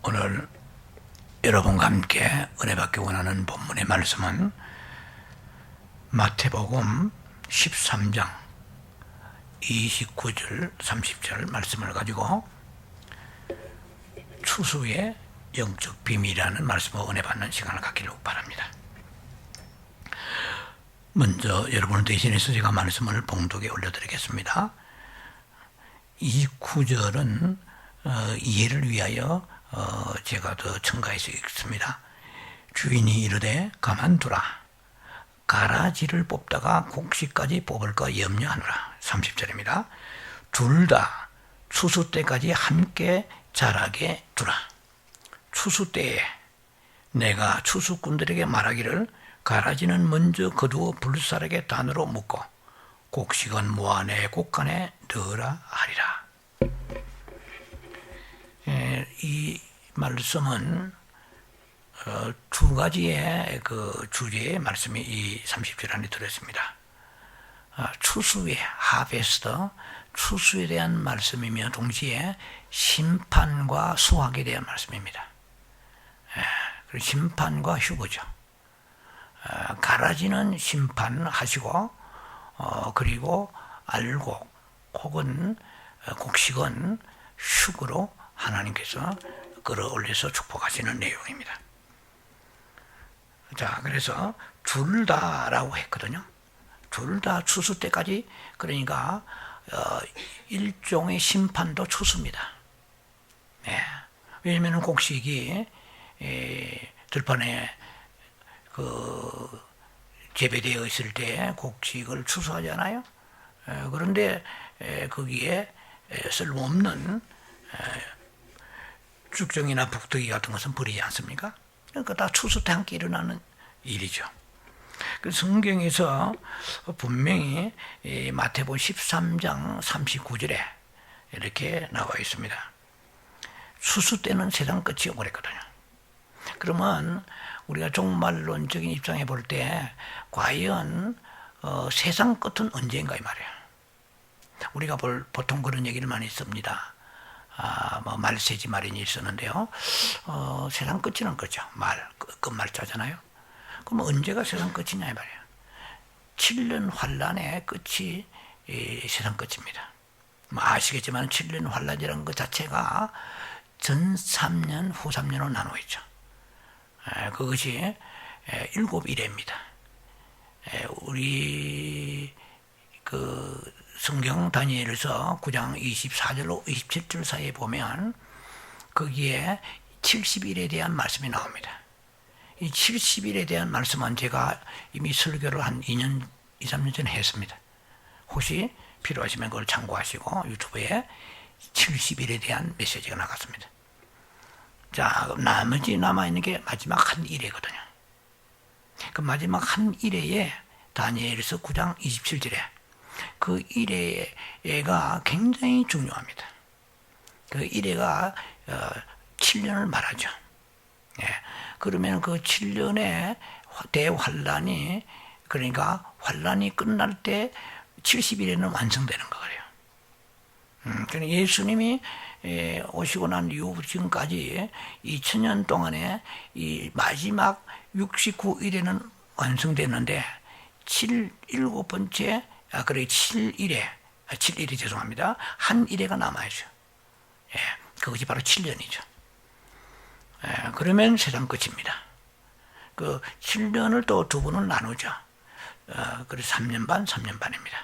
오늘 여러분과 함께 은혜 받기 원하는 본문의 말씀은 마태복음 13장 29절 30절 말씀을 가지고 추수의 영적 비밀이라는 말씀을 은혜 받는 시간을 갖기를 바랍니다. 먼저 여러분을 대신해서 제가 말씀을 봉독에 올려드리겠습니다. 이 구절은 이해를 위하여 제가 더 첨가해서 읽습니다. 주인이 이르되 가만두라. 가라지를 뽑다가 곡식까지 뽑을까 염려하노라. 30절입니다. 둘 다 추수 때까지 함께 자라게 두라. 추수 때에 내가 추수꾼들에게 말하기를 가라지는 먼저 거두어 불사르게 단으로 묶고 곡식은 모아 내 곡간에 넣으라 하리라. 이 말씀은 두 가지의 그 주제의 말씀이 이 30절 안에 들어있습니다. 추수의 하베스트, 추수에 대한 말씀이며 동시에 심판과 수확에 대한 말씀입니다. 그리고 심판과 휴거죠. 가라지는 심판하시고 그리고 알곡 혹은 곡식은 휴거로 하나님께서 끌어올려서 축복하시는 내용입니다. 자, 그래서 둘 다라고 했거든요. 둘 다 추수 때까지, 그러니까 일종의 심판도 추수입니다. 왜냐하면 곡식이 들판에 재배되어 있을 때 곡식을 추수하잖아요. 그런데 거기에 쓸모없는 죽정이나 북뜨기 같은 것은 버리지 않습니까? 그러니까 다 추수 때 함께 일어나는 일이죠. 그래서 성경에서 분명히 마태복음 13장 39절에 이렇게 나와 있습니다. 추수 때는 세상 끝이 오랬거든요. 그러면 우리가 종말론적인 입장에 볼 때 과연 세상 끝은 언제인가 이 말이에요. 우리가 보통 그런 얘기를 많이 씁니다. 말세지 말인이 있었는데요. 세상 끝이는 그죠. 끝말자잖아요. 그럼 언제가 세상 끝이냐 이 말이에요. 7년 환란의 끝이 세상 끝입니다. 아시겠지만 7년 환란이라는 것 자체가 전 3년, 후 3년으로 나누어 있죠. 그것이 7일입니다. 우리 성경 다니엘서 9장 24절로 27절 사이에 보면 거기에 70일에 대한 말씀이 나옵니다. 이 70일에 대한 말씀은 제가 이미 설교를 한 2년, 2, 3년 전에 했습니다. 혹시 필요하시면 그걸 참고하시고 유튜브에 70일에 대한 메시지가 나갔습니다. 자, 나머지 남아있는 게 마지막 한 일회거든요. 그 마지막 한 일회에 다니엘서 9장 27절에 그 일회가 굉장히 중요합니다. 그 일회가 7년을 말하죠. 그러면 그 7년의 대환란이, 그러니까 환란이 끝날 때 70일에는 완성되는 거예요. 그러니까 예수님이 오시고 난 이후 지금까지 2000년 동안에 이 마지막 69일에는 완성됐는데 7번째, 그래 7일에 죄송합니다. 한 일회가 남아야죠. 그것이 바로 7년이죠. 그러면 세상 끝입니다. 그 7년을 또 두 번을 나누죠. 그래서 3년 반, 3년 반입니다.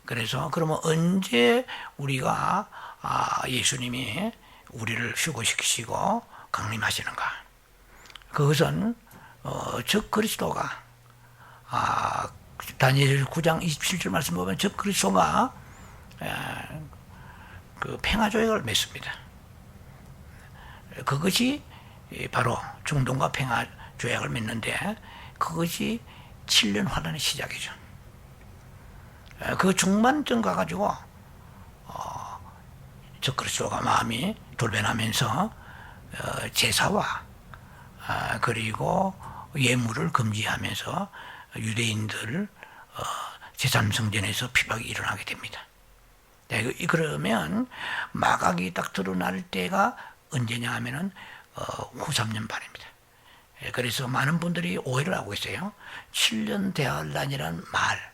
그래서 그러면 언제 우리가 예수님이 우리를 휴거시키시고 강림하시는가? 그것은 적 그리스도가 다니엘 9장 27절 말씀 보면 적 그리스도가 그 평화조약을 맺습니다. 그것이 바로 중동과 평화조약을 맺는데 그것이 7년 환란의 시작이죠. 그 중반쯤 가가지고 적 그리스도가 마음이 돌변하면서 제사와 그리고 예물을 금지하면서 유대인들 제3성전에서 피박이 일어나게 됩니다. 그러면 마각이 딱 드러날 때가 언제냐 하면은 후3년 반입니다. 그래서 많은 분들이 오해를 하고 있어요. 7년 대환란이라는 말,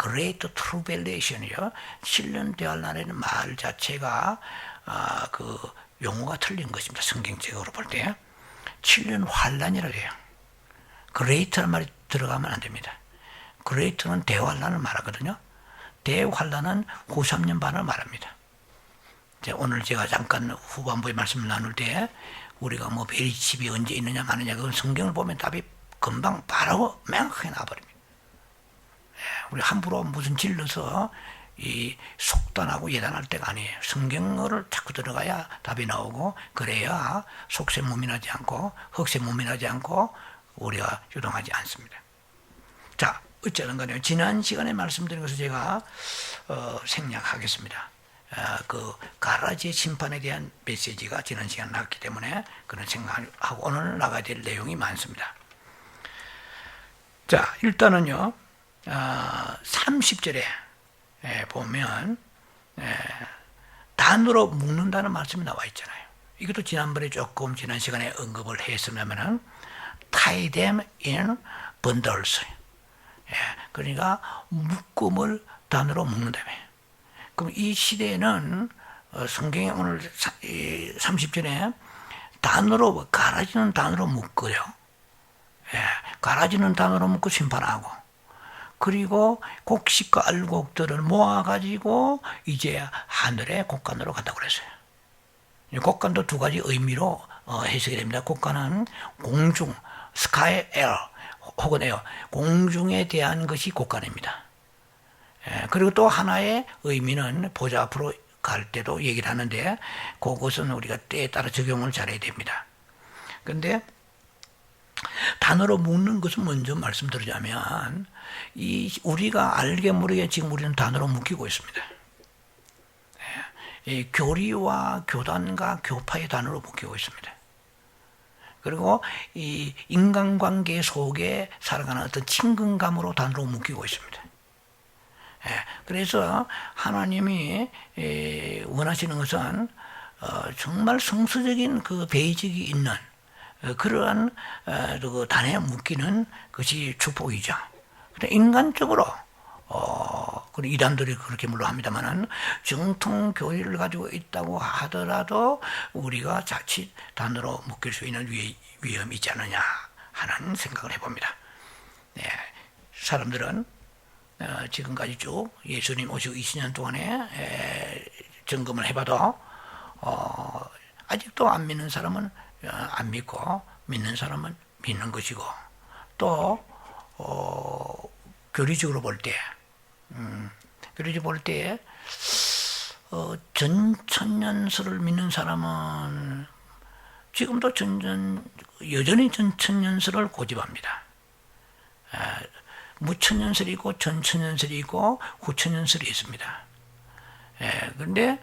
Great Tribulation이요. 7년 대환란이라는 말 자체가 그 용어가 틀린 것입니다. 성경적으로 볼 때 7년 환란이라고 해요. Great라는 말이 들어가면 안 됩니다. Great는 대환란을 말하거든요. 대환란은 후3년 반을 말합니다. 오늘 제가 잠깐 후반부에 말씀을 나눌 때 우리가 뭐 베리집이 언제 있느냐 마느냐 그건 성경을 보면 답이 금방 바로 명확하게 나와버립니다. 우리 함부로 무슨 질러서 이 속단하고 예단할 때가 아니에요. 성경어를 자꾸 들어가야 답이 나오고 그래야 속세무민하지 않고 흑세무민하지 않고 우리가 유동하지 않습니다. 자, 어쨌든 간에 지난 시간에 말씀드린 것을 제가 생략하겠습니다. 그 가라지의 심판에 대한 메시지가 지난 시간 나왔기 때문에 그런 생각하고 오늘 나가야 될 내용이 많습니다. 자, 일단은요 30절에 보면 단으로 묶는다는 말씀이 나와 있잖아요. 이것도 지난번에 조금 지난 시간에 언급을 했으면은 tie them in bundles. 그러니까 묶음을 단으로 묶는다며. 그럼 이 시대에는 성경에 오늘 30절에 단으로 가라지는 단으로 묶어요. 가라지는 단으로 묶고 심판하고 그리고 곡식과 알곡들을 모아가지고 이제 하늘의 곡간으로 갔다고 그랬어요. 곡간도 두 가지 의미로 해석이 됩니다. 곡간은 공중, sky, air 혹은 에어, 공중에 대한 것이 곡간입니다. 그리고 또 하나의 의미는 보좌 앞으로 갈 때도 얘기를 하는데 그것은 우리가 때에 따라 적용을 잘해야 됩니다. 그런데 단어로 묶는 것은 먼저 말씀드리자면 우리가 알게 모르게 지금 우리는 단어로 묶이고 있습니다. 이 교리와 교단과 교파의 단어로 묶이고 있습니다. 그리고 이 인간관계 속에 살아가는 어떤 친근감으로 단어로 묶이고 있습니다. 그래서 하나님이 원하시는 것은 정말 성서적인 그 베이직이 있는 그러한 그 단에 묶이는 것이 축복이죠. 인간적으로 이단들이 그렇게 물론 합니다만은 정통 교리를 가지고 있다고 하더라도 우리가 자칫 단으로 묶일 수 있는 위험이 있지 않느냐 하는 생각을 해봅니다. 사람들은 지금까지 쭉 예수님 오시고 20년 동안에 점검을 해봐도 아직도 안 믿는 사람은 안 믿고 믿는 사람은 믿는 것이고 또 교리적으로 볼 때 전천년설을 믿는 사람은 지금도 여전히 전천년설을 고집합니다. 무천년설이 있고 전천년설이 있고 후천년설이 있습니다. 그런데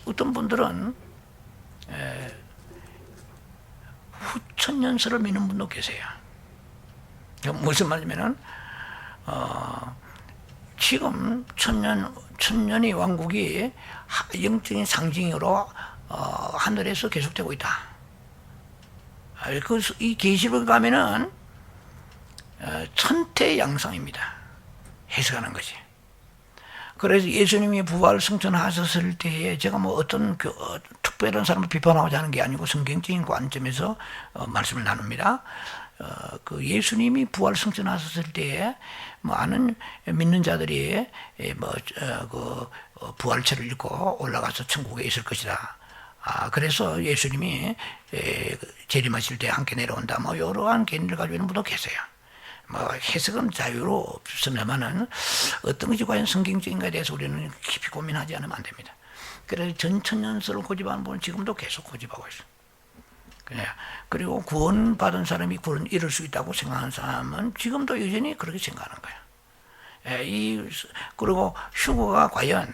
어떤 분들은 후천년설을 믿는 분도 계세요. 무슨 말이냐면은 지금 천년이 왕국이 영적인 상징으로 하늘에서 계속되고 있다. 그래서 이 계시록에 가면은 천태양상입니다. 해석하는 것이. 그래서 예수님이 부활 승천하셨을 때에 제가 뭐 어떤 특별한 사람을 비판하고자 하는 게 아니고 성경적인 관점에서 말씀을 나눕니다. 그 예수님이 부활 승천하셨을 때에 많은 믿는 자들이 부활체를 입고 올라가서 천국에 있을 것이다. 그래서 예수님이 재림하실 때 함께 내려온다. 뭐 여러한 개념을 가지고 있는 분도 계세요. 뭐 해석은 자유롭습니다만은 어떤 것이 과연 성경적인가에 대해서 우리는 깊이 고민하지 않으면 안 됩니다. 그래서 전천년설을 고집하는 분은 지금도 계속 고집하고 있어요. 그리고 구원받은 사람이 구원 이룰 수 있다고 생각하는 사람은 지금도 여전히 그렇게 생각하는 거예요. 그리고 휴거가 과연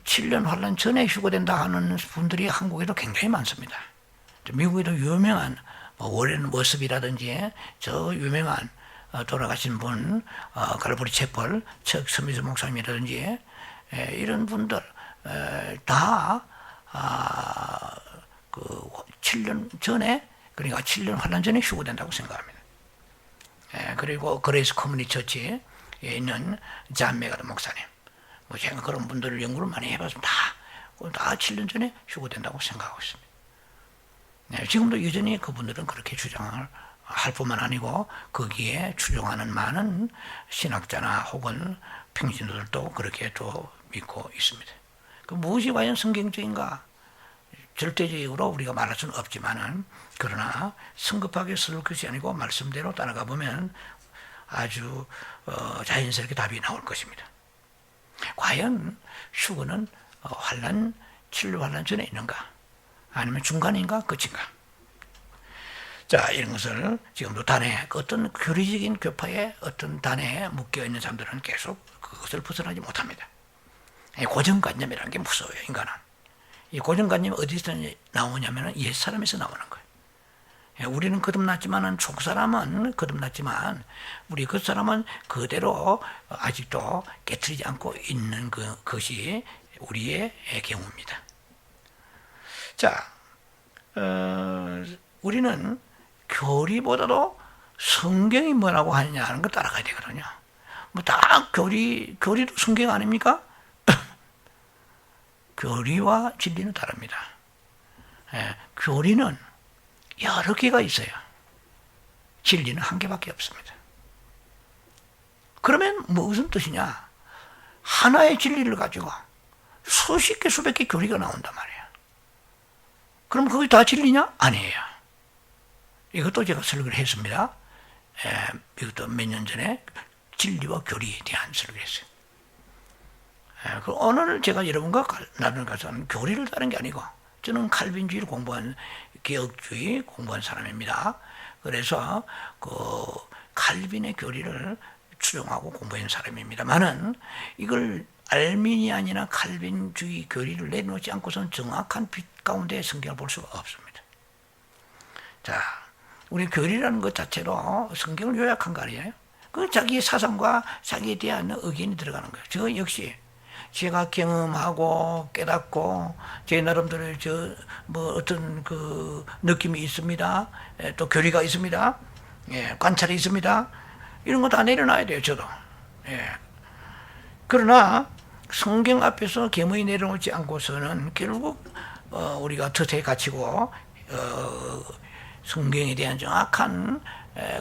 7년 환란 전에 휴거된다 하는 분들이 한국에도 굉장히 많습니다. 미국에도 유명한 워렌 워스비라든지 저 유명한 돌아가신 분 갈보리 채펄 척 스미스 목사님이라든지 이런 분들 다 그 7년 전에, 그러니까 7년 환란 전에 휴거된다고 생각합니다. 그리고 그레이스 커뮤니티 처치에 있는 잔 메가드 목사님, 뭐 제가 그런 분들을 연구를 많이 해봤습니다. 다 7년 전에 휴거된다고 생각하고 있습니다. 지금도 여전히 그분들은 그렇게 주장을 할 뿐만 아니고 거기에 추종하는 많은 신학자나 혹은 평신도들도 그렇게 또 믿고 있습니다. 그 무엇이 과연 성경적인가? 절대적으로 우리가 말할 수는 없지만은, 그러나 성급하게 쓸 것이 아니고 말씀대로 따라가 보면 아주 자연스럽게 답이 나올 것입니다. 과연 휴거는 환란, 진로 환란 전에 있는가? 아니면 중간인가? 끝인가? 자, 이런 것을 지금도 단에, 어떤 교리적인 교파에 어떤 단에 묶여있는 사람들은 계속 그것을 벗어나지 못합니다. 고정관념이라는 게 무서워요, 인간은. 이 고정관념이 어디서 나오냐면 옛사람에서 나오는 거예요. 우리는 거듭났지만은, 족사람은 거듭났지만, 우리 그 사람은 그대로 아직도 깨트리지 않고 있는 것이 우리의 경우입니다. 자, 우리는 교리보다도 성경이 뭐라고 하느냐 하는 걸 따라가야 되거든요. 뭐 다 교리도 성경 아닙니까? 교리와 진리는 다릅니다. 교리는 여러 개가 있어요. 진리는 한 개밖에 없습니다. 그러면 무슨 뜻이냐? 하나의 진리를 가지고 수십 개, 수백 개 교리가 나온단 말이에요. 그럼 그게 다 진리냐? 아니에요. 이것도 제가 설교를 했습니다. 이것도 몇 년 전에 진리와 교리에 대한 설교를 했어요. 그 오늘 제가 여러분과 나누는 것은 교리를 따른 게 아니고, 저는 칼빈주의를 공부한, 개혁주의 공부한 사람입니다. 그래서 그 칼빈의 교리를 추종하고 공부한 사람입니다만은, 이걸 알미니안이나 칼빈주의 교리를 내놓지 않고서는 정확한 빛 가운데 성경을 볼 수가 없습니다. 자, 우리 교리라는 것 자체로 성경을 요약한 거 아니에요? 그 자기의 사상과 자기에 대한 의견이 들어가는 거예요. 저 역시 제가 경험하고 깨닫고 제 나름대로 뭐 어떤 그 느낌이 있습니다. 또 교리가 있습니다. 관찰이 있습니다. 이런 거 다 내려놔야 돼요, 저도. 그러나 성경 앞에서 겸허히 내려놓지 않고서는 결국 우리가 덫에 갇히고 성경에 대한 정확한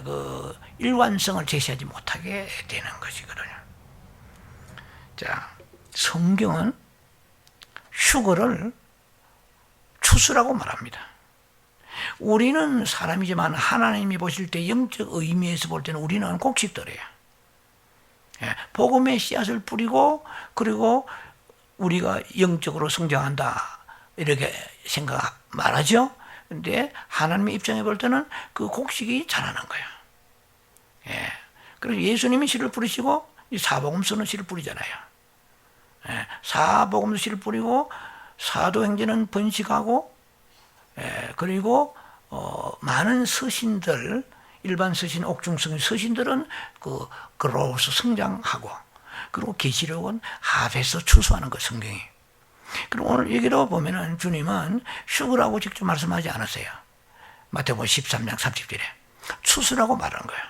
그 일관성을 제시하지 못하게 되는 것이거든요. 자, 성경은 휴거를 추수라고 말합니다. 우리는 사람이지만 하나님이 보실 때 영적 의미에서 볼 때는 우리는 곡식들이에요. 복음의 씨앗을 뿌리고, 그리고 우리가 영적으로 성장한다, 이렇게 말하죠. 근데 하나님의 입장에 볼 때는 그 곡식이 자라는 거예요. 그래서 예수님이 씨를 뿌리시고 사복음서는 씨를 뿌리잖아요. 사복음서 씨를 뿌리고 사도행전은 번식하고, 그리고 많은 서신들, 일반 서신, 옥중성 서신들은 그로서 성장하고, 그리고 계시록은 합해서 추수하는 거, 성경이. 그리고 오늘 여기로 보면은 주님은 휴거라고 직접 말씀하지 않았어요. 마태복음 13장 30절에 추수라고 말하는 거예요.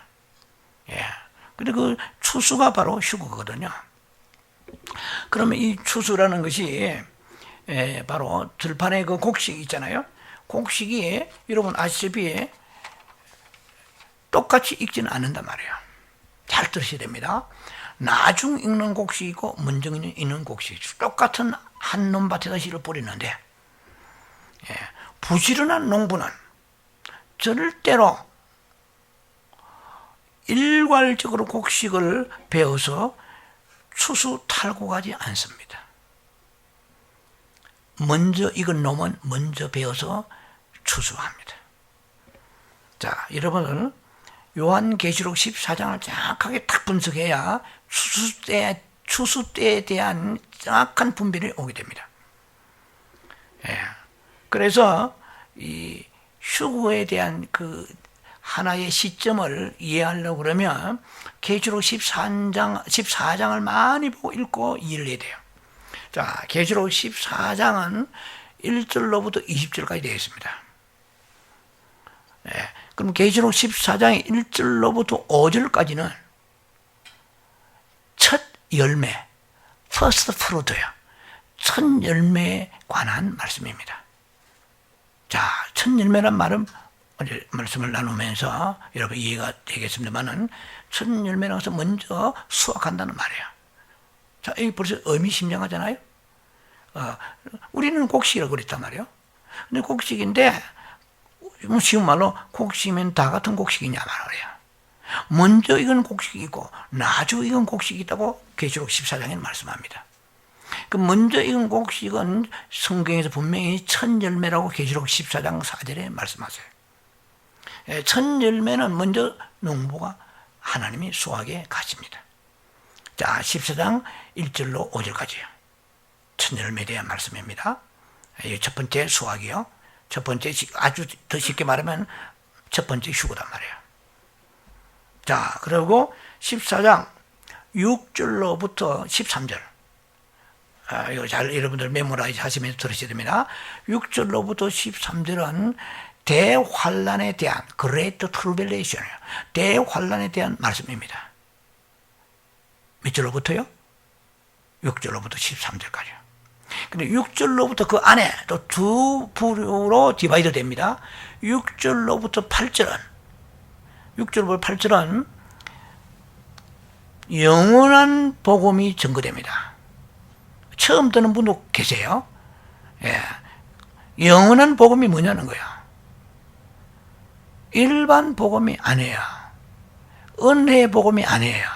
근데 그 추수가 바로 휴거거든요. 그러면 이 추수라는 것이 바로 들판에 그 곡식이 있잖아요. 곡식이 여러분 아시다시피 똑같이 익지는 않는단 말이에요. 잘 들으셔야 됩니다. 나중 익는 곡식이 있고 먼저 익는 곡식이 있고, 똑같은 한 논밭에다 씨를 뿌리는데, 부지런한 농부는 절대로 일괄적으로 곡식을 베어서 추수 탈고 가지 않습니다. 먼저 익은 놈은 먼저 베어서 추수합니다. 자, 여러분은 요한계시록 14장을 정확하게 딱 분석해야 추수 때에 대한 정확한 분별이 오게 됩니다. 그래서 이 휴거에 대한 그 하나의 시점을 이해하려고 그러면 계시록 14장을 많이 보고 읽고 이해를 해야 돼요. 자, 계시록 14장은 1절로부터 20절까지 되어 있습니다. 예, 그럼 계시록 14장의 1절로부터 5절까지는 첫 열매, 퍼스트 프루트예요. 첫 열매에 관한 말씀입니다. 자, 첫 열매란 말은 어제 말씀을 나누면서 여러분 이해가 되겠습니다만은 첫 열매라고 해서 먼저 수확한다는 말이에요. 자, 이게 벌써 의미심장하잖아요. 우리는 곡식이라고 그랬단 말이에요. 근데 곡식인데 쉬운 말로 곡식이면 다 같은 곡식이냐 말이에요. 먼저 익은 곡식이 있고 나중 익은 곡식이 있다고 계시록 14장에 말씀합니다. 그 먼저 익은 곡식은 성경에서 분명히 첫 열매라고 계시록 14장 4절에 말씀하세요. 첫 열매는 먼저 농부가 하나님이 수확에 가십니다. 자, 14장 1절로 5절까지요. 첫 열매에 대한 말씀입니다. 첫 번째 수확이요. 첫 번째, 아주 더 쉽게 말하면 첫 번째 휴거단 말이에요. 자, 그리고 14장 6절로부터 13절. 이거 잘 여러분들 메모라이즈 하시면서 들으셔야 됩니다. 6절로부터 13절은 대환란에 대한 그레이트 트루벨레이션이에요. 대환란에 대한 말씀입니다. 몇 절로부터요? 6절로부터 13절까지요. 근데 6절로부터 그 안에 또 두 부류로 디바이드 됩니다. 6절로부터 8절은 6절부터 8절은 영원한 복음이 증거됩니다. 처음 듣는 분도 계세요. 예. 영원한 복음이 뭐냐는 거예요. 일반 복음이 아니에요. 은혜의 복음이 아니에요.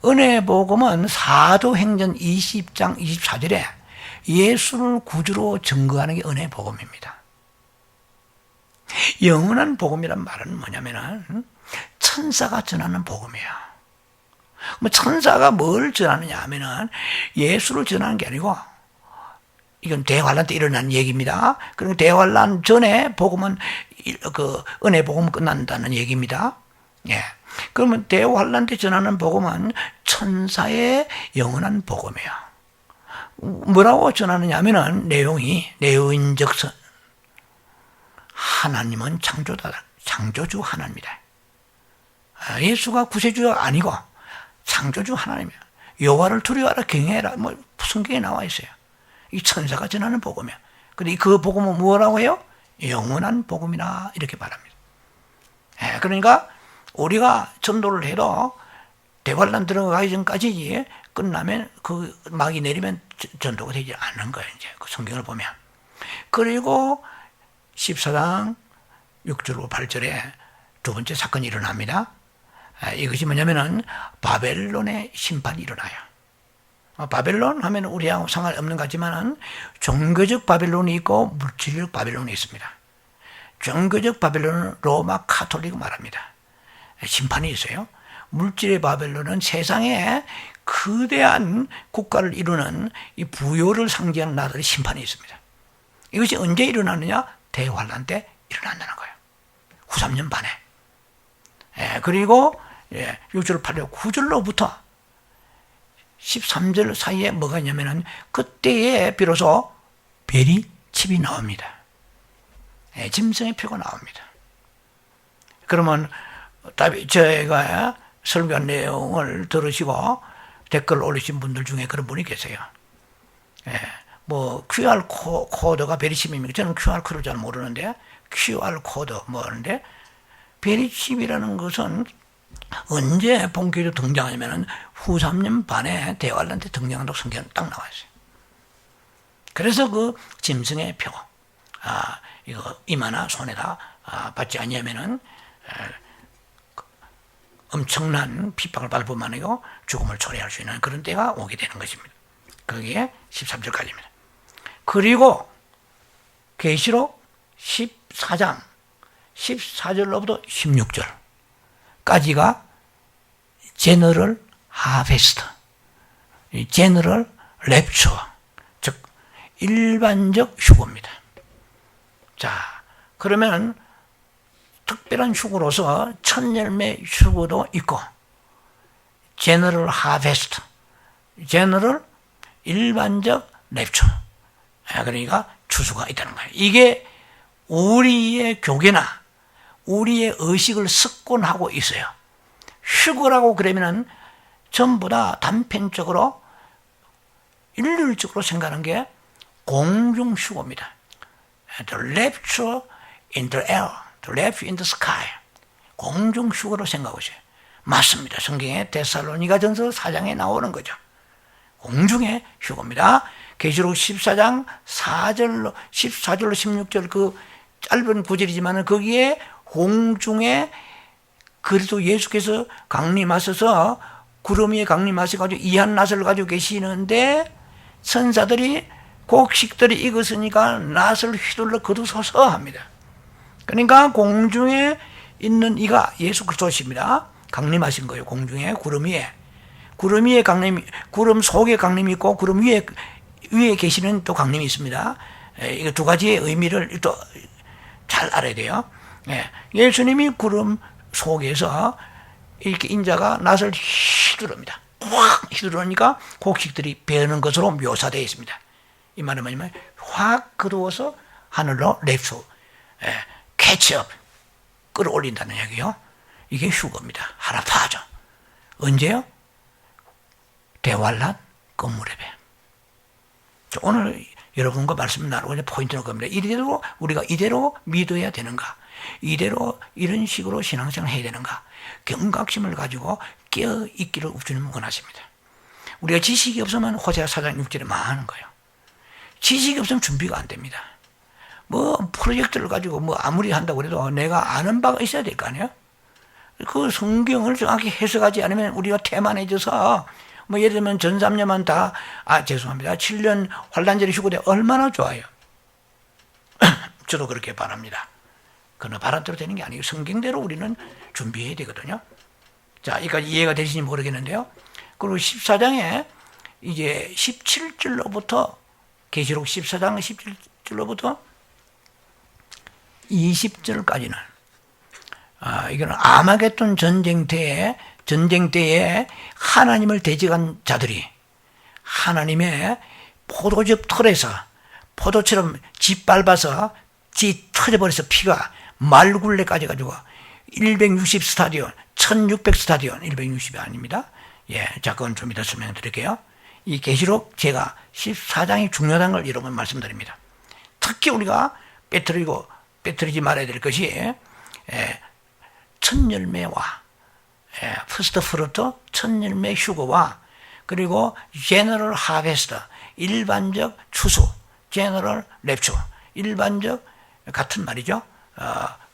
은혜의 복음은 사도행전 20장 24절에 예수를 구주로 증거하는 게 은혜의 복음입니다. 영원한 복음이란 말은 뭐냐면은 천사가 전하는 복음이에요. 천사가 뭘 전하느냐 하면은 예수를 전하는 게 아니고 이건 대환란 때 일어난 얘기입니다. 그리고 대환란 전에 복음은 그 은혜 복음 끝난다는 얘기입니다. 예. 그러면 대환란 때 전하는 복음은 천사의 영원한 복음이에요. 뭐라고 전하느냐 하면은 내용이 내용적선 하나님은 창조주 하나님이다. 예수가 구세주가 아니고 창조주 하나님이야. 여호와를 두려워하라 경외하라 뭐 성경에 나와 있어요. 이 천사가 전하는 복음이야. 근데 그 복음은 뭐라고 해요? 영원한 복음이라 이렇게 말합니다. 그러니까 우리가 전도를 해도 대환란 들어가기 전까지 끝나면 그 막이 내리면 전도가 되지 않는 거예요. 이제 그 성경을 보면. 그리고 14장 6절로 8절에 두 번째 사건이 일어납니다. 이것이 뭐냐면은 바벨론의 심판이 일어나요. 바벨론 하면 우리하고 상관없는 것 같지만은 종교적 바벨론이 있고 물질적 바벨론이 있습니다. 종교적 바벨론은 로마 카톨릭 말합니다. 심판이 있어요. 물질의 바벨론은 세상에 거대한 국가를 이루는 이 부요를 상징하는 나라들의 심판이 있습니다. 이것이 언제 일어나느냐? 대환란 때 일어난다는 거예요. 후 3년 반에. 그리고 6절, 8절, 9절로부터 13절 사이에 뭐가 있냐면은 그때에 비로소 별이 칩이 나옵니다. 짐승의 표가 나옵니다. 그러면 제가 설교한 내용을 들으시고 댓글 올리신 분들 중에 그런 분이 계세요. 뭐 QR 코드가 베리칩입니까? 저는 QR 코드를 잘 모르는데 QR 코드 뭐하는데 베리칩이라는 것은 언제 본격적으로 등장하냐면은 후 3년 반에 대환란 때 등장한다고 성경에 딱 나와 있어요. 그래서 그 짐승의 표, 이거 이마나 손에다 받지 않으면은 엄청난 핍박을 받을 뿐만 아니고 죽음을 초래할 수 있는 그런 때가 오게 되는 것입니다. 그게 13절까지입니다. 그리고 계시록 14장 14절로부터 16절까지가 제너럴 하베스트, 제너럴 랩처, 즉 일반적 휴거입니다. 자, 그러면 특별한 휴거로서 첫 열매 휴거도 있고 제너럴 하베스트, 제너럴 일반적 랩처, 그러니까 추수가 있다는 거예요. 이게 우리의 교계나 우리의 의식을 습관하고 있어요. 휴거라고 그러면은 전부 다 단편적으로 일률적으로 생각하는 게 공중 휴거입니다. The rapture in the air, the rapture in the sky. 공중 휴거로 생각하고 있어요. 맞습니다. 성경에 데살로니가전서 4장에 나오는 거죠. 공중의 휴거입니다. 계시록 14장 4절로 14절로 16절 그 짧은 구절이지만 거기에 공중에 그리스도 예수께서 강림하셔서 구름 위에 강림하셔가지고 이한 낫을 가지고 계시는데 천사들이 곡식들이 익었으니까 낫을 휘둘러 거두소서 합니다. 그러니까 공중에 있는 이가 예수 그리스도십니다. 강림하신 거예요. 공중에 구름 위에 강림, 구름 속에 강림이 있고 구름 위에 계시는 또 강림이 있습니다. 이거 두 가지의 의미를 또 잘 알아야 돼요. 예수님이 구름 속에서 이렇게 인자가 낫을 휘두릅니다. 확 휘두르니까 곡식들이 배는 것으로 묘사되어 있습니다. 이 말은 뭐냐면 확 거두어서 하늘로 랩소, 캐치업, 끌어올린다는 얘기요. 이게 휴거입니다. 하나 파죠. 언제요? 대환란 건물예배. 오늘 여러분과 말씀 나누고 포인트는 겁니다. 이대로 우리가 이대로 믿어야 되는가? 이대로 이런 식으로 신앙생활을 해야 되는가? 경각심을 가지고 깨어 있기를 주님 원하십니다. 우리가 지식이 없으면 호세아 4장 6절에 망하는 거예요. 지식이 없으면 준비가 안 됩니다. 뭐 프로젝트를 가지고 뭐 아무리 한다고 해도 내가 아는 바가 있어야 될 거 아니에요? 그 성경을 정확히 해석하지 않으면 우리가 태만해져서 뭐 예를 들면 전 3년만 다 죄송합니다. 7년 환란절에 휴거돼 얼마나 좋아요. 저도 그렇게 바랍니다. 그러나 바람대로 되는 게 아니에요. 성경대로 우리는 준비해야 되거든요. 자, 그러니까 이해가 되시는지 모르겠는데요. 그리고 14장에 이제 17절로부터 계시록 14장 17절로부터 20절까지는 이거는 아마겟돈 전쟁 때에 하나님을 대적한 자들이 하나님의 포도즙 털에서 포도처럼 짓밟아서 터져버려서 피가 말굴레까지 가지고 160 스타디온, 1600 스타디온, 160이 아닙니다. 자, 그건 좀 이따 설명드릴게요. 이 계시록 제가 14장이 중요한 걸 여러분 말씀드립니다. 특히 우리가 빼뜨리지 말아야 될 것이 첫 열매와 퍼스트 프루트, 첫 열매 휴거와 그리고 제너럴 하베스트, 일반적 추수, 제너럴 랩처, 일반적 같은 말이죠.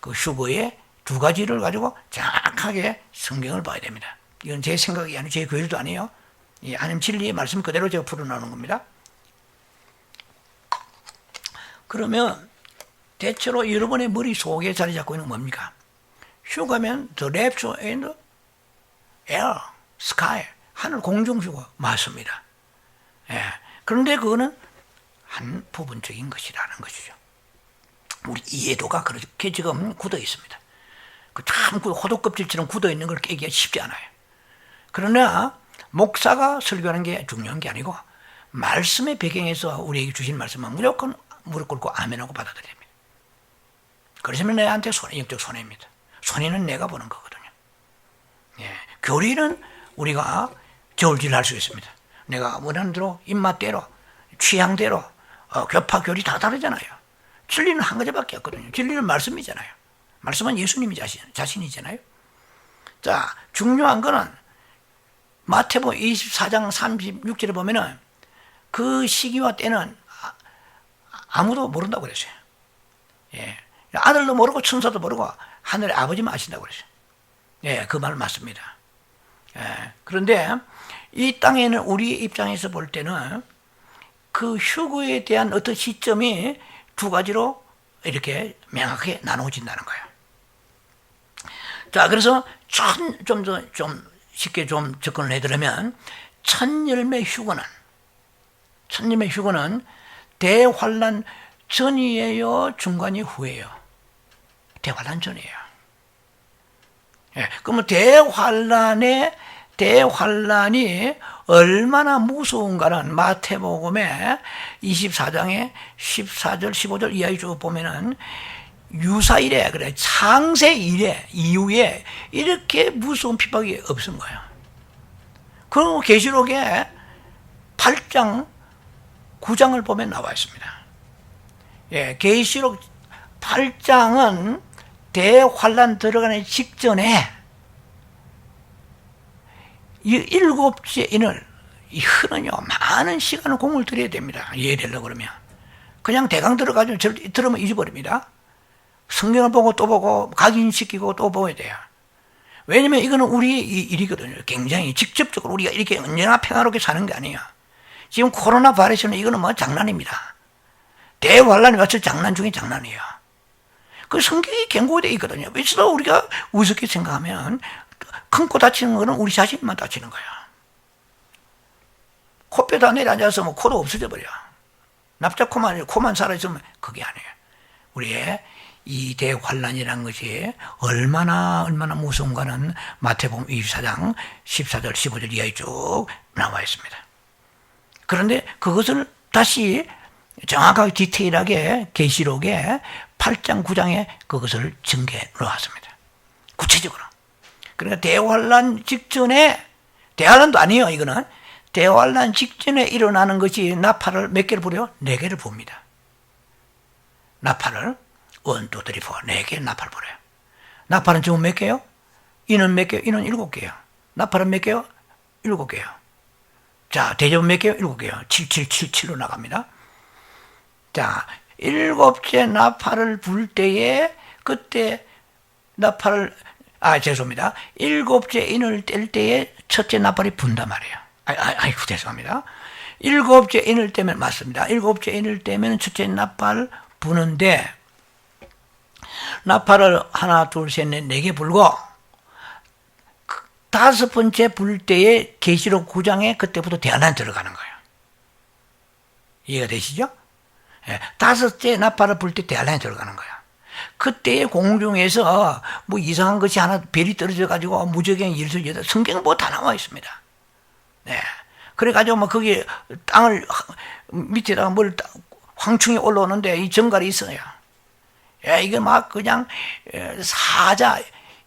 그 휴거의 두 가지를 가지고 정확하게 성경을 봐야 됩니다. 이건 제 생각이 아니고 제 교리도 아니에요. 이 하나님 진리의 말씀 그대로 제가 풀어나오는 겁니다. 그러면 대체로 여러분의 머릿속에 자리 잡고 있는 건 뭡니까? 휴가면 the rapture and the air, sky, 하늘 공중 휴가 맞습니다. 그런데 그거는 한 부분적인 것이라는 것이죠. 우리 이해도가 그렇게 지금 굳어 있습니다. 참 호두껍질처럼 굳어 있는 걸 깨기가 쉽지 않아요. 그러나 목사가 설교하는 게 중요한 게 아니고 말씀의 배경에서 우리에게 주신 말씀은 무조건 무릎 꿇고 아멘하고 받아들여야 됩니다. 그러시면 내한테 영적 손해입니다. 손해는 내가 보는 거거든요. 교리는 우리가 저울질할 수 있습니다. 내가 원하는 대로 입맛대로 취향대로 교파 교리 다 다르잖아요. 진리는 한 가지밖에 없거든요. 진리는 말씀이잖아요. 말씀은 예수님이 자신이잖아요. 자, 중요한 거는 마태복음 24장 36절에 보면은 그 시기와 때는 아무도 모른다고 그랬어요. 아들도 모르고 천사도 모르고 하늘의 아버지만 아신다고 그랬어요. 그 말 맞습니다. 그런데 이 땅에는 우리 입장에서 볼 때는 그 휴거에 대한 어떤 시점이 두 가지로 이렇게 명확하게 나누어진다는 거예요. 자, 그래서 좀 쉽게 좀 접근을 해드리면 첫 열매 휴거는 대환란 전이에요, 중간이 후예요? 대환란 전이에요. 그러면 대환란의 대환란이 얼마나 무서운가는 마태복음의 24장의 14절 15절 이하에 쭉 보면은 유사일에, 그래, 창세 이래 이후에 이렇게 무서운 핍박이 없은 거예요. 그리고 계시록에 8장 9장을 보면 나와 있습니다. 예, 계시록 8장은 대환란 들어가는 직전에 이 일곱째 인을, 이 흔은요 많은 시간을 공을 들여야 됩니다. 이해되려고 그러면 그냥 대강 들어가지고 들으면 잊어버립니다. 성경을 보고 또 보고 각인시키고 또 보아야 돼요. 왜냐면 이거는 우리의 일이거든요. 굉장히 직접적으로 우리가 이렇게 언제나 평화롭게 사는 게 아니에요. 지금 코로나 바이러스는 이거는 뭐 장난입니다. 대환란이 와서 장난 중에 장난이에요. 그 성경이 경고되어 있거든요. 그래서 우리가 우습게 생각하면 큰 코 다치는 거는 우리 자신만 다치는 거예요. 코뼈다 내려앉아서 뭐 코도 없어져 버려. 코만 살아있으면 그게 아니에요. 우리의 이 대환란이라는 것이 얼마나 무서운가는 마태복음 24장 14절 15절 이하에 쭉 나와 있습니다. 그런데 그것을 다시 정확하게 디테일하게 계시록에 8장 9장에 그것을 증거해 놓았습니다. 구체적으로. 그러니까 대환란 직전에, 대환란도 아니에요. 이거는 대환란 직전에 일어나는 것이 나팔을 몇 개를 부려요? 4개를 붑니다. 나팔을 1, 2, 3, 4 4개의 나팔을 불어요. 나팔은 지금 몇 개요? 이는 몇 개요? 이는 7개요. 나팔은 몇 개요? 7개요. 자, 대접은 몇 개요? 7개요. 7777로 나갑니다. 자, 7째 나팔을 불 때에 그때 나팔을, 죄송합니다. 7째 인을 뗄 때에 첫째 나팔이 분단 말이에요. 아이고, 죄송합니다. 7째 인을 떼면, 맞습니다. 7째 인을 떼면 첫째 나팔 부는데, 나팔을 하나, 둘, 셋, 넷, 4개 불고, 5번째 불 때에 계시록 9장에 그때부터 대환란이 들어가는 거예요. 이해가 되시죠? 5째 나팔을 불 때 대환란이 들어가는 거예요. 그때의 공중에서 뭐 이상한 것이 하나 별이 떨어져가지고 무적행 일설여다 성경은 뭐 다 나와 있습니다. 네. 그래가지고 뭐 거기 땅을 밑에다가 뭘 황충이 올라오는데 이 정갈이 있어요. 이게 막 그냥 사자,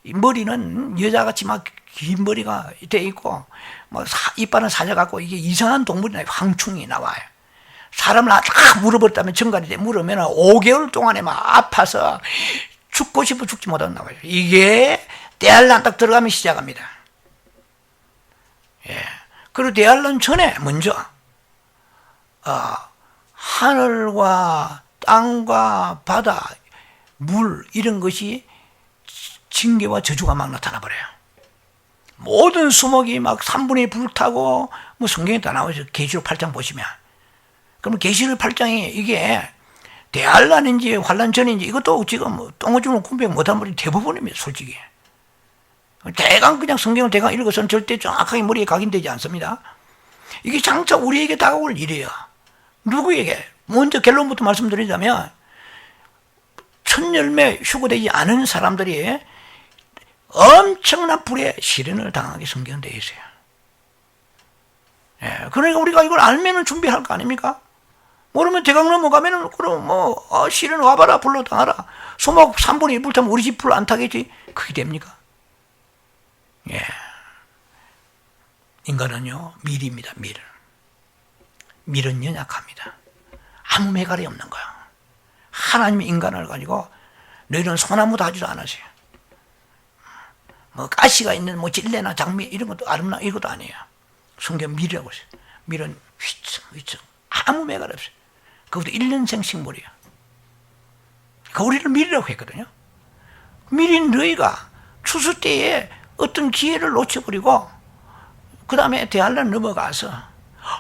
머리는 여자같이 막 긴 머리가 돼 있고, 뭐 이빨은 사자 같고 이게 이상한 동물이 나와요. 황충이 나와요. 사람을 딱 물어버렸다면 정갈이 물으면 5개월 동안에 막 아파서 죽고 싶어 죽지 못하고 나와요. 이게 대환란 딱 들어가면 시작합니다. 예. 그리고 대환란 전에 먼저 하늘과 땅과 바다, 물 이런 것이 징계와 저주가 막 나타나 버려요. 모든 수목이 막 3분의 불타고 뭐 성경에 다 나오죠. 계시록 8장 보시면. 그러면 계시록 8장이 이게 대환란인지 환란 전인지 이것도 지금 똥오줌을 분별 못한 분이 대부분입니다. 솔직히. 대강 그냥 성경을 대강 읽어서는 절대 정확하게 머리에 각인되지 않습니다. 이게 장차 우리에게 다가올 일이에요. 누구에게? 먼저 결론부터 말씀드리자면 첫 열매 휴거되지 않은 사람들이 엄청난 불의 시련을 당하게 성경되어 있어요. 예, 그러니까 우리가 이걸 알면은 준비할 거 아닙니까? 모르면 대강 넘어가면은 그럼 뭐 시련 와봐라 불로 당하라. 소목 3분의 1 불타면 우리 집 불 안 타겠지? 그게 됩니까? 예, 인간은요 밀입니다. 밀은 연약합니다. 아무 매갈이 없는 거야. 하나님이 인간을 가지고 너희는 소나무도 하지도 않으세요. 뭐 가시가 있는 뭐 질레나 장미 이런 것도 아름다운 이것도 아니에요. 성경 밀이라고 했어요. 밀은 휘청 아무 매갈 없어요. 그것도 1년생 식물이에요. 그 우리를 밀이라고 했거든요. 밀인 너희가 추수 때에 어떤 기회를 놓쳐버리고 그 다음에 대환란 넘어가서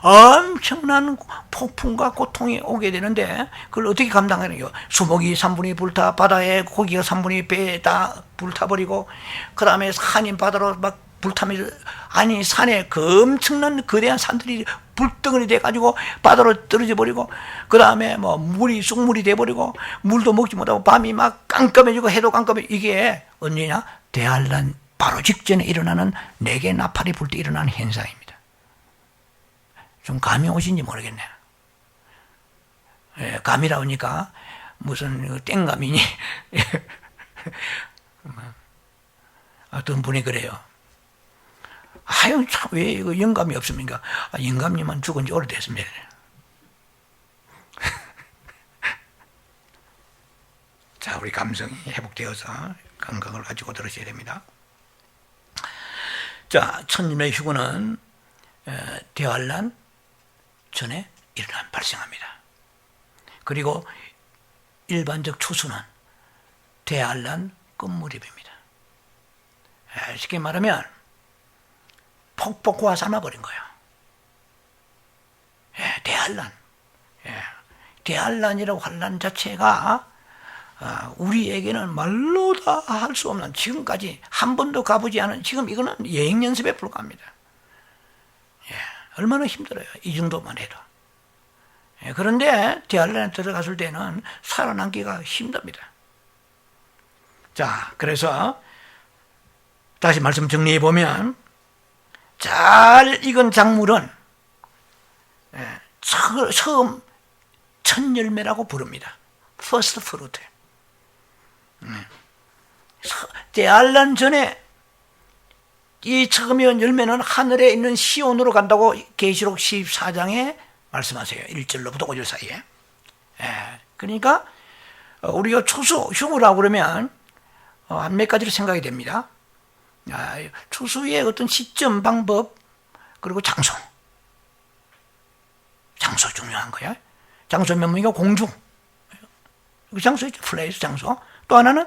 엄청난 폭풍과 고통이 오게 되는데 그걸 어떻게 감당하느냐. 수목이 3분의 불타, 바다에 고기가 3분의 배에 다 불타버리고 그 다음에 산이 바다로 막 불타면서 아니 산에 그 엄청난 거대한 산들이 불덩어리 돼가지고 바다로 떨어져 버리고 그 다음에 뭐 물이 쑥물이 돼버리고 물도 먹지 못하고 밤이 막 깜깜해지고 해도 깜깜해. 이게 언제냐? 대환란 바로 직전에 일어나는 내게 나팔이 불 때 일어나는 현상입니다. 좀 감이 오신지 모르겠네요. 예, 감이라 하니까 무슨 땡감이니 어떤 분이 그래요. 아유, 참, 왜 이거 영감이 없습니까? 영감님은 죽은 지 오래됐습니다. 자, 우리 감성이 회복되어서 건강을 가지고 들으셔야 됩니다. 자, 천일의 휴거는 대환란 전에 발생합니다. 그리고 일반적 추수는 대환란 끝무렵입니다. 쉽게 말하면 폭포가 삶아버린 거예요. 대환란. 대환란이라고 환란 자체가 우리에게는 말로 다 할 수 없는, 지금까지 한 번도 가보지 않은, 지금 이거는 여행 연습에 불과합니다. 얼마나 힘들어요. 이 정도만 해도. 그런데 대환란에 들어갔을 때는 살아남기가 힘듭니다. 자, 그래서 다시 말씀 정리해 보면, 잘 익은 작물은 처음 첫 열매라고 부릅니다. First fruit. 대환란 전에 이 처음의 열매는 하늘에 있는 시온으로 간다고 계시록 14장에 말씀하세요. 1절로부터 5절 사이에. 그러니까 우리가 추수, 휴무라고 그러면 한 몇 가지를 생각이 됩니다. 추수의 어떤 시점, 방법, 그리고 장소. 장소 중요한 거야. 장소 면목이가 공중. 그 장소 있죠. 플레이스 장소. 또 하나는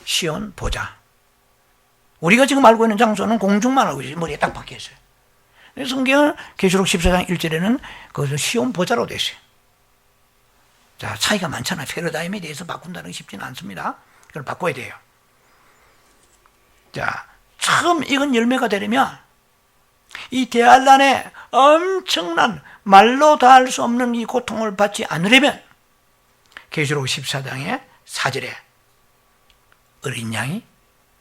시온 보좌. 우리가 지금 알고 있는 장소는 공중만 알고 있어요. 머리에 딱 박혀 있어요. 성경은 계시록 14장 1절에는 그것을 시온 보좌로 되어 있어요. 자, 차이가 많잖아요. 패러다임에 대해서 바꾼다는 게 쉽지는 않습니다. 그걸 바꿔야 돼요. 자, 처음 익은 열매가 되려면 이 대환란에 엄청난 말로 다 할 수 없는 이 고통을 받지 않으려면 계시록 14장의 4절에 어린 양이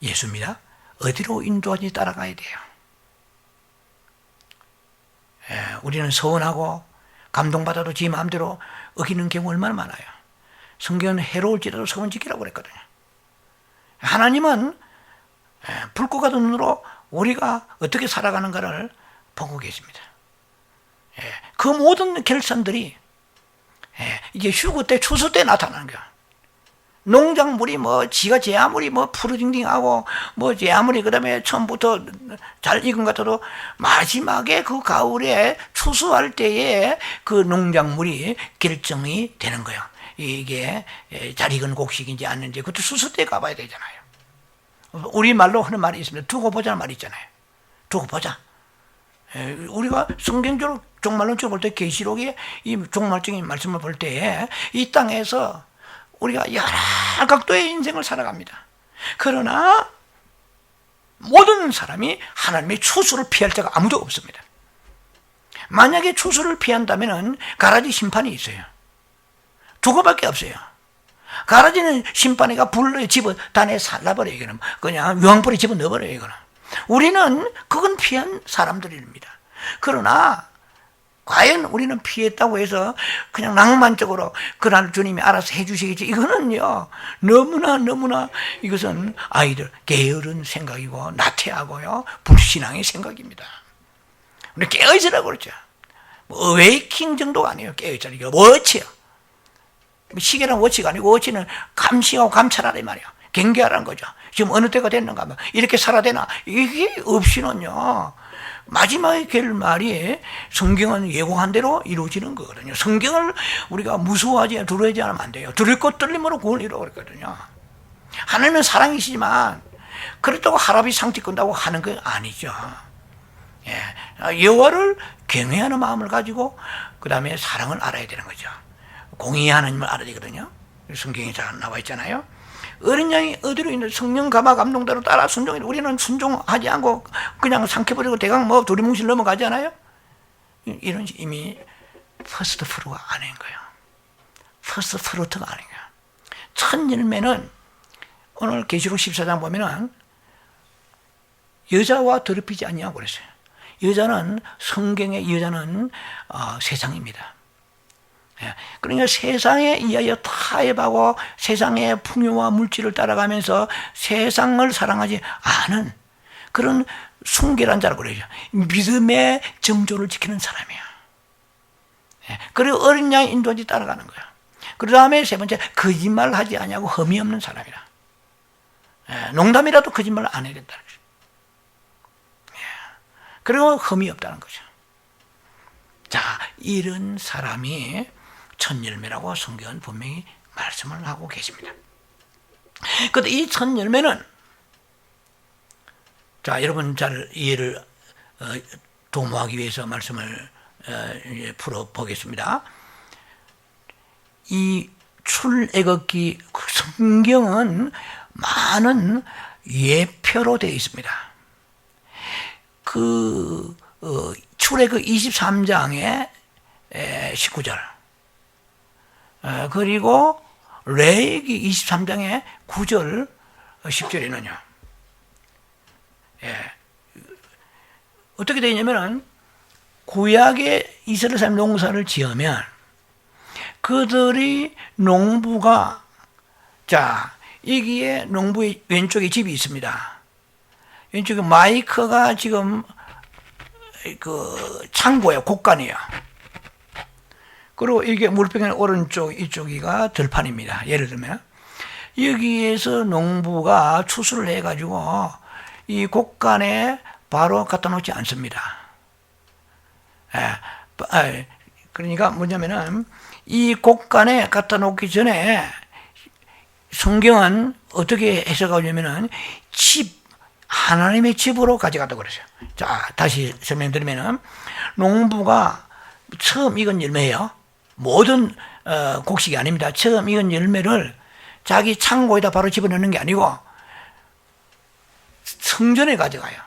예수입니다. 어디로 인도하지 따라가야 돼요. 우리는 서운하고 감동받아도 지 마음대로 어기는 경우 얼마나 많아요. 성경은 해로울지라도 서원 지키라고 그랬거든요. 하나님은 불꽃 같은 눈으로 우리가 어떻게 살아가는가를 보고 계십니다. 그 모든 결산들이 이게 휴거 때, 추수 때 나타나는 거야. 농작물이 지가 제 아무리 푸르딩딩하고 제 아무리 그 다음에 처음부터 잘 익은 것 같아도 마지막에 그 가을에 추수할 때에 그 농작물이 결정이 되는 거예요. 이게 잘 익은 곡식인지 아닌지 그것도 추수 때 가봐야 되잖아요. 우리말로 하는 말이 있습니다. 두고 보자는 말이 있잖아요. 두고 보자. 우리가 성경적으로 종말론적으로 볼 때 계시록의 이 종말적인 말씀을 볼 때 이 땅에서 우리가 여러 각도의 인생을 살아갑니다. 그러나 모든 사람이 하나님의 추수를 피할 자가 아무도 없습니다. 만약에 추수를 피한다면 가라지 심판이 있어요. 두 개밖에 없어요. 가라지는 심판이가 불로 집어 단에 살라버려요. 이거는 그냥 유황불에 집어 넣어버려요. 이거는. 우리는 그건 피한 사람들입니다. 그러나 과연 우리는 피했다고 해서 그냥 낭만적으로 그날 주님이 알아서 해주시겠지. 이거는요, 너무나 이것은 아이들 게으른 생각이고 나태하고요, 불신앙의 생각입니다. 우리 깨어있으라고 그러죠. 어웨이킹 정도가 아니에요. 깨어있으라. 이거 워치요. 시계랑 워치가 아니고 워치는 감시하고 감찰하라 이 말이야. 경계하라는 거죠. 지금 어느 때가 됐는가, 이렇게 살아야 되나. 이게 없이는요, 마지막의 결말이 성경은 예고한 대로 이루어지는 거거든요. 성경을 우리가 무서워하지, 두려워하지 않으면 안 돼요. 들을 것 떨림으로 구원을 이루어 그랬거든요. 하나님은 사랑이시지만 그렇다고 하랍이 상티 끈다고 하는 건 아니죠. 여호와를 경외하는 마음을 가지고 그 다음에 사랑을 알아야 되는 거죠. 공의의 하나님을 알아야 되거든요. 성경에 잘 나와 있잖아요. 어린 양이 어디로 있는 성령 감화 감동대로 따라 순종해. 우리는 순종하지 않고 그냥 삼켜버리고 대강 두리뭉실 넘어가지 않아요? 이런 이미 퍼스트 프루가 아닌 거예요. 퍼스트 프루트가 아닌 거예요. 첫 열매는 오늘 계시록 14장 보면은 여자와 더럽히지 아니하고 그랬어요. 여자는 성경의 여자는 세상입니다. 그러니까 세상에 의하여 타협하고 세상의 풍요와 물질을 따라가면서 세상을 사랑하지 않은 그런 순결한 자라고 그러죠. 믿음의 정조를 지키는 사람이야. 그리고 어린 양 인도하지 따라가는 거야. 그 다음에 세 번째, 거짓말 하지 않냐고 흠이 없는 사람이라. 농담이라도 거짓말을 안 해야겠다는 거죠. 그리고 흠이 없다는 거죠. 자, 이런 사람이 첫 열매라고 성경은 분명히 말씀을 하고 계십니다. 그런데 이 첫 열매는, 자, 여러분 잘 이해를 도모하기 위해서 말씀을 풀어보겠습니다. 이 출애굽기 성경은 많은 예표로 되어 있습니다. 출애굽 23장의 19절, 그리고 레위기 23장의 9절, 10절에는요. 어떻게 되냐면은 구약의 이스라엘 사람 농사를 지으면 그들이 농부가, 자, 여기에 농부의 왼쪽에 집이 있습니다. 왼쪽에 마이크가 지금 창고예요. 곡간이에요. 그리고 이게 물병의 오른쪽, 이쪽이가 들판입니다. 예를 들면 여기에서 농부가 추수를 해가지고 이 곡간에 바로 갖다 놓지 않습니다. 그러니까 뭐냐면은 이 곡간에 갖다 놓기 전에 성경은 어떻게 해석하냐면은 하나님의 집으로 가져갔다고 그랬어요. 자, 다시 설명드리면은 농부가 처음 익은 열매예요. 모든 곡식이 아닙니다. 처음 익은 열매를 자기 창고에다 바로 집어넣는 게 아니고 성전에 가져가요.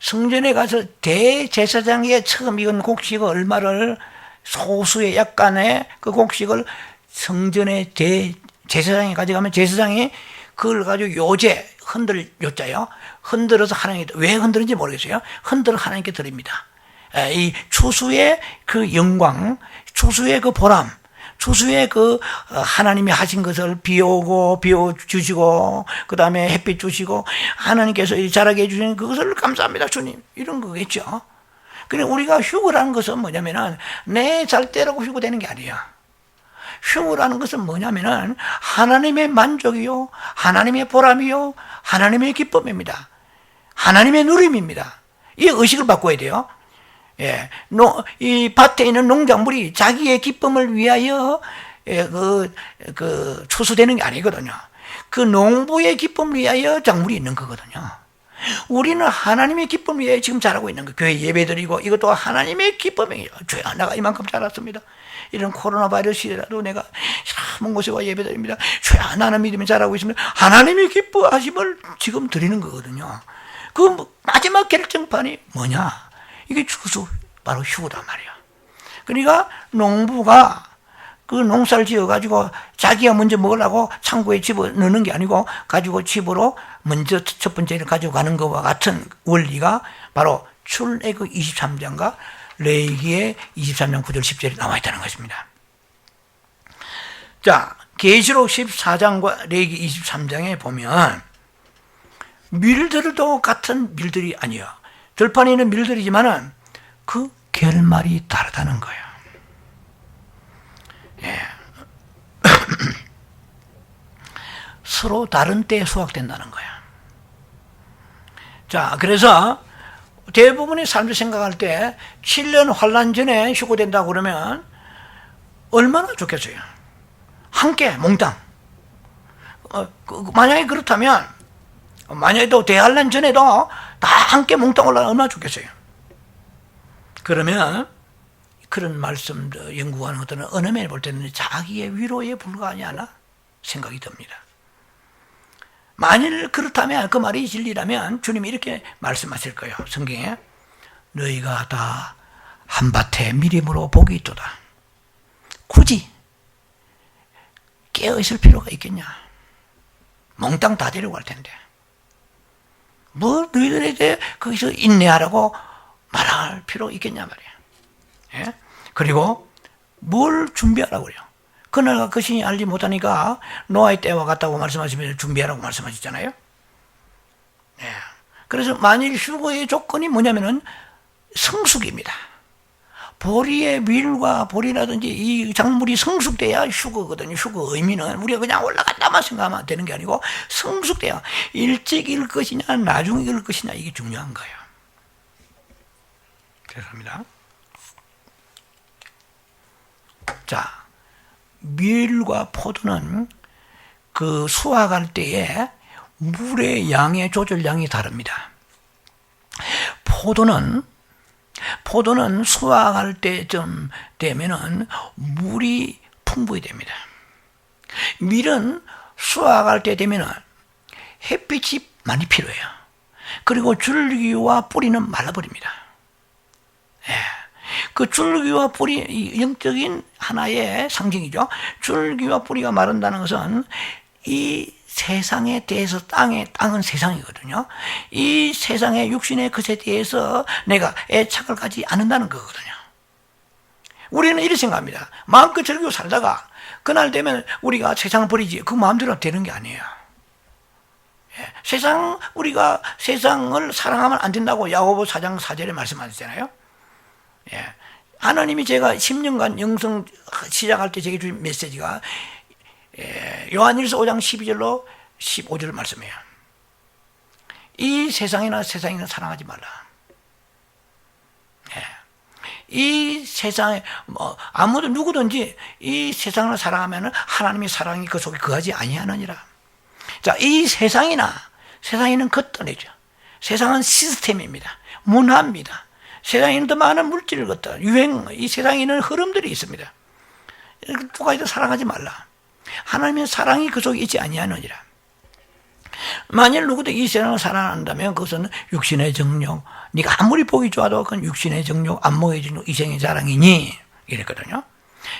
성전에 가서 대제사장의 처음 익은 곡식을 얼마를 소수의 약간의 그 곡식을 성전에 대제사장이 가져가면 제사장이 그걸 가지고 요자요. 흔들어서 하나님께, 왜 흔드는지 모르겠어요. 흔들어 하나님께 드립니다. 이 추수의 그 영광, 추수의 그 보람, 추수의 그 하나님이 하신 것을 비오고 비워주시고 그 다음에 햇빛 주시고 하나님께서 자라게 해주시는 그것을 감사합니다 주님, 이런 거겠죠. 그래, 우리가 휴거라는 것은 뭐냐면은 내 잘때라고 휴거되는 게 아니에요. 휴거라는 것은 뭐냐면은 하나님의 만족이요, 하나님의 보람이요, 하나님의 기쁨입니다. 하나님의 누림입니다. 이 의식을 바꿔야 돼요. 이 밭에 있는 농작물이 자기의 기쁨을 위하여 추수되는 게 아니거든요. 그 농부의 기쁨을 위하여 작물이 있는 거거든요. 우리는 하나님의 기쁨을 위하여 지금 자라고 있는 거예요. 교회 예배드리고 이것도 하나님의 기쁨이에요. 주여, 내가 이만큼 자랐습니다. 이런 코로나 바이러스 시대라도 내가 먼 곳에 와 예배드립니다. 주여, 나는 믿음이 자라고 있습니다. 하나님의 기뻐하심을 지금 드리는 거거든요. 그 마지막 결정판이 뭐냐? 이게 추수, 바로 휴거단 말이야. 그러니까 농부가 그 농사를 지어가지고 자기가 먼저 먹으려고 창고에 집어 넣는 게 아니고 가지고 집으로 먼저 첫 번째를 가지고 가는 것과 같은 원리가 바로 출애굽 23장과 레위기의 23장 9절 10절에 나와 있다는 것입니다. 자, 계시록 14장과 레위기 23장에 보면 밀들도 같은 밀들이 아니에요. 들판에 있는 밀들이지만은 그 결말이 다르다는 거예요. 서로 다른 때에 수확된다는 거예요. 자, 그래서 대부분의 사람들이 생각할 때 7년 환란 전에 휴거된다고 그러면 얼마나 좋겠어요. 함께 몽땅. 만약에 그렇다면 만약에 또 대환란 전에도 다 함께 몽땅 올라가면 얼마나 좋겠어요. 그러면 그런 말씀도 연구하는 것들은 어느 면에 볼 때는 자기의 위로에 불과하지 않아 생각이 듭니다. 만일 그렇다면, 그 말이 진리라면 주님이 이렇게 말씀하실 거예요. 성경에 너희가 다 한밭에 미림으로 복이 있도다. 굳이 깨어있을 필요가 있겠냐. 몽땅 다 데려갈 텐데. 뭐 너희들에게 거기서 인내하라고 말할 필요 있겠냐 말이야. 예? 그리고 뭘 준비하라고 그래요. 그날과 그 신이 알지 못하니까 노아의 때와 같다고 말씀하시면서 준비하라고 말씀하셨잖아요. 예. 그래서 만일 휴거의 조건이 뭐냐면은 성숙입니다. 보리의 밀과 보리라든지 이 작물이 성숙돼야 휴거거든요. 휴거 의미는 우리가 그냥 올라갔다만 생각하면 되는 게 아니고 성숙돼야 일찍 익을 것이냐 나중에 익을 것이냐 이게 중요한 거예요. 죄송합니다. 자, 밀과 포도는 그 수확할 때에 물의 양의 조절량이 다릅니다. 포도는 수확할 때쯤 되면은 물이 풍부히 됩니다. 밀은 수확할 때 되면은 햇빛이 많이 필요해요. 그리고 줄기와 뿌리는 말라버립니다. 예. 그 줄기와 뿌리, 영적인 하나의 상징이죠. 줄기와 뿌리가 마른다는 것은 이 세상에 대해서 땅은 세상이거든요. 이 세상의 육신의 것에 대해서 내가 애착을 가지 않는다는 거거든요. 우리는 이렇게 생각합니다. 마음껏 즐기고 살다가 그날 되면 우리가 세상을 버리지 그 마음대로 되는 게 아니에요. 우리가 세상을 사랑하면 안 된다고 야고보 4장 4절에 말씀하셨잖아요. 예. 하나님이 제가 10년간 영성 시작할 때 제게 주신 메시지가 요한일서 5장 12절로 15절을 말씀해요. 이 세상이나 사랑하지 말라. 예. 이 세상에 아무도 누구든지 이 세상을 사랑하면 하나님의 사랑이 그 속에 거하지 아니하느니라. 자, 이 세상에는 겉떠내죠. 세상은 시스템입니다. 문화입니다. 세상에는 더 많은 물질을 걷다. 이 세상에는 흐름들이 있습니다. 누가 이도 사랑하지 말라. 하나님의 사랑이 그 속에 있지 아니하느니라. 만일 누구도 이 세상을 사랑한다면 그것은 육신의 정욕, 네가 아무리 보기 좋아도 그건 육신의 정욕, 안목의 정욕, 이생의 자랑이니 이랬거든요.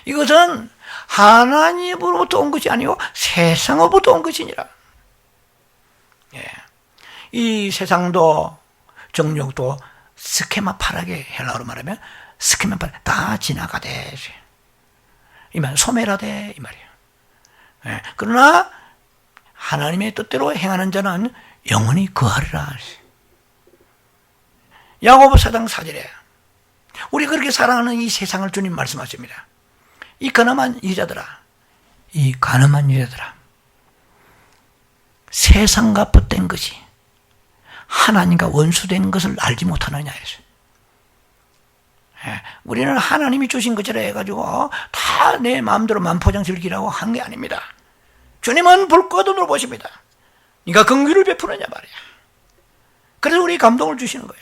이것은 하나님으로부터 온 것이 아니고 세상으로부터 온 것이니라. 예. 이 세상도 정욕도 스케마 파라게 헬라어로 말하면 스케마 파라 다 지나가되 이 말 소멸하되 이 말이에요. 예. 그러나 하나님의 뜻대로 행하는 자는 영원히 거하리라. 야고보 4장 4절에 우리 그렇게 사랑하는 이 세상을 주님 말씀하십니다. 이 가늠한 여자들아, 세상과 벗된 것이 하나님과 원수된 것을 알지 못하느냐 이랬어요. 우리는 하나님이 주신 것이라 해가지고 다 내 마음대로 만포장 즐기라고 한 게 아닙니다. 주님은 불꽃 눈으로 보십니다. 네가 긍휼을 베푸느냐 말이야. 그래서 우리 감동을 주시는 거야.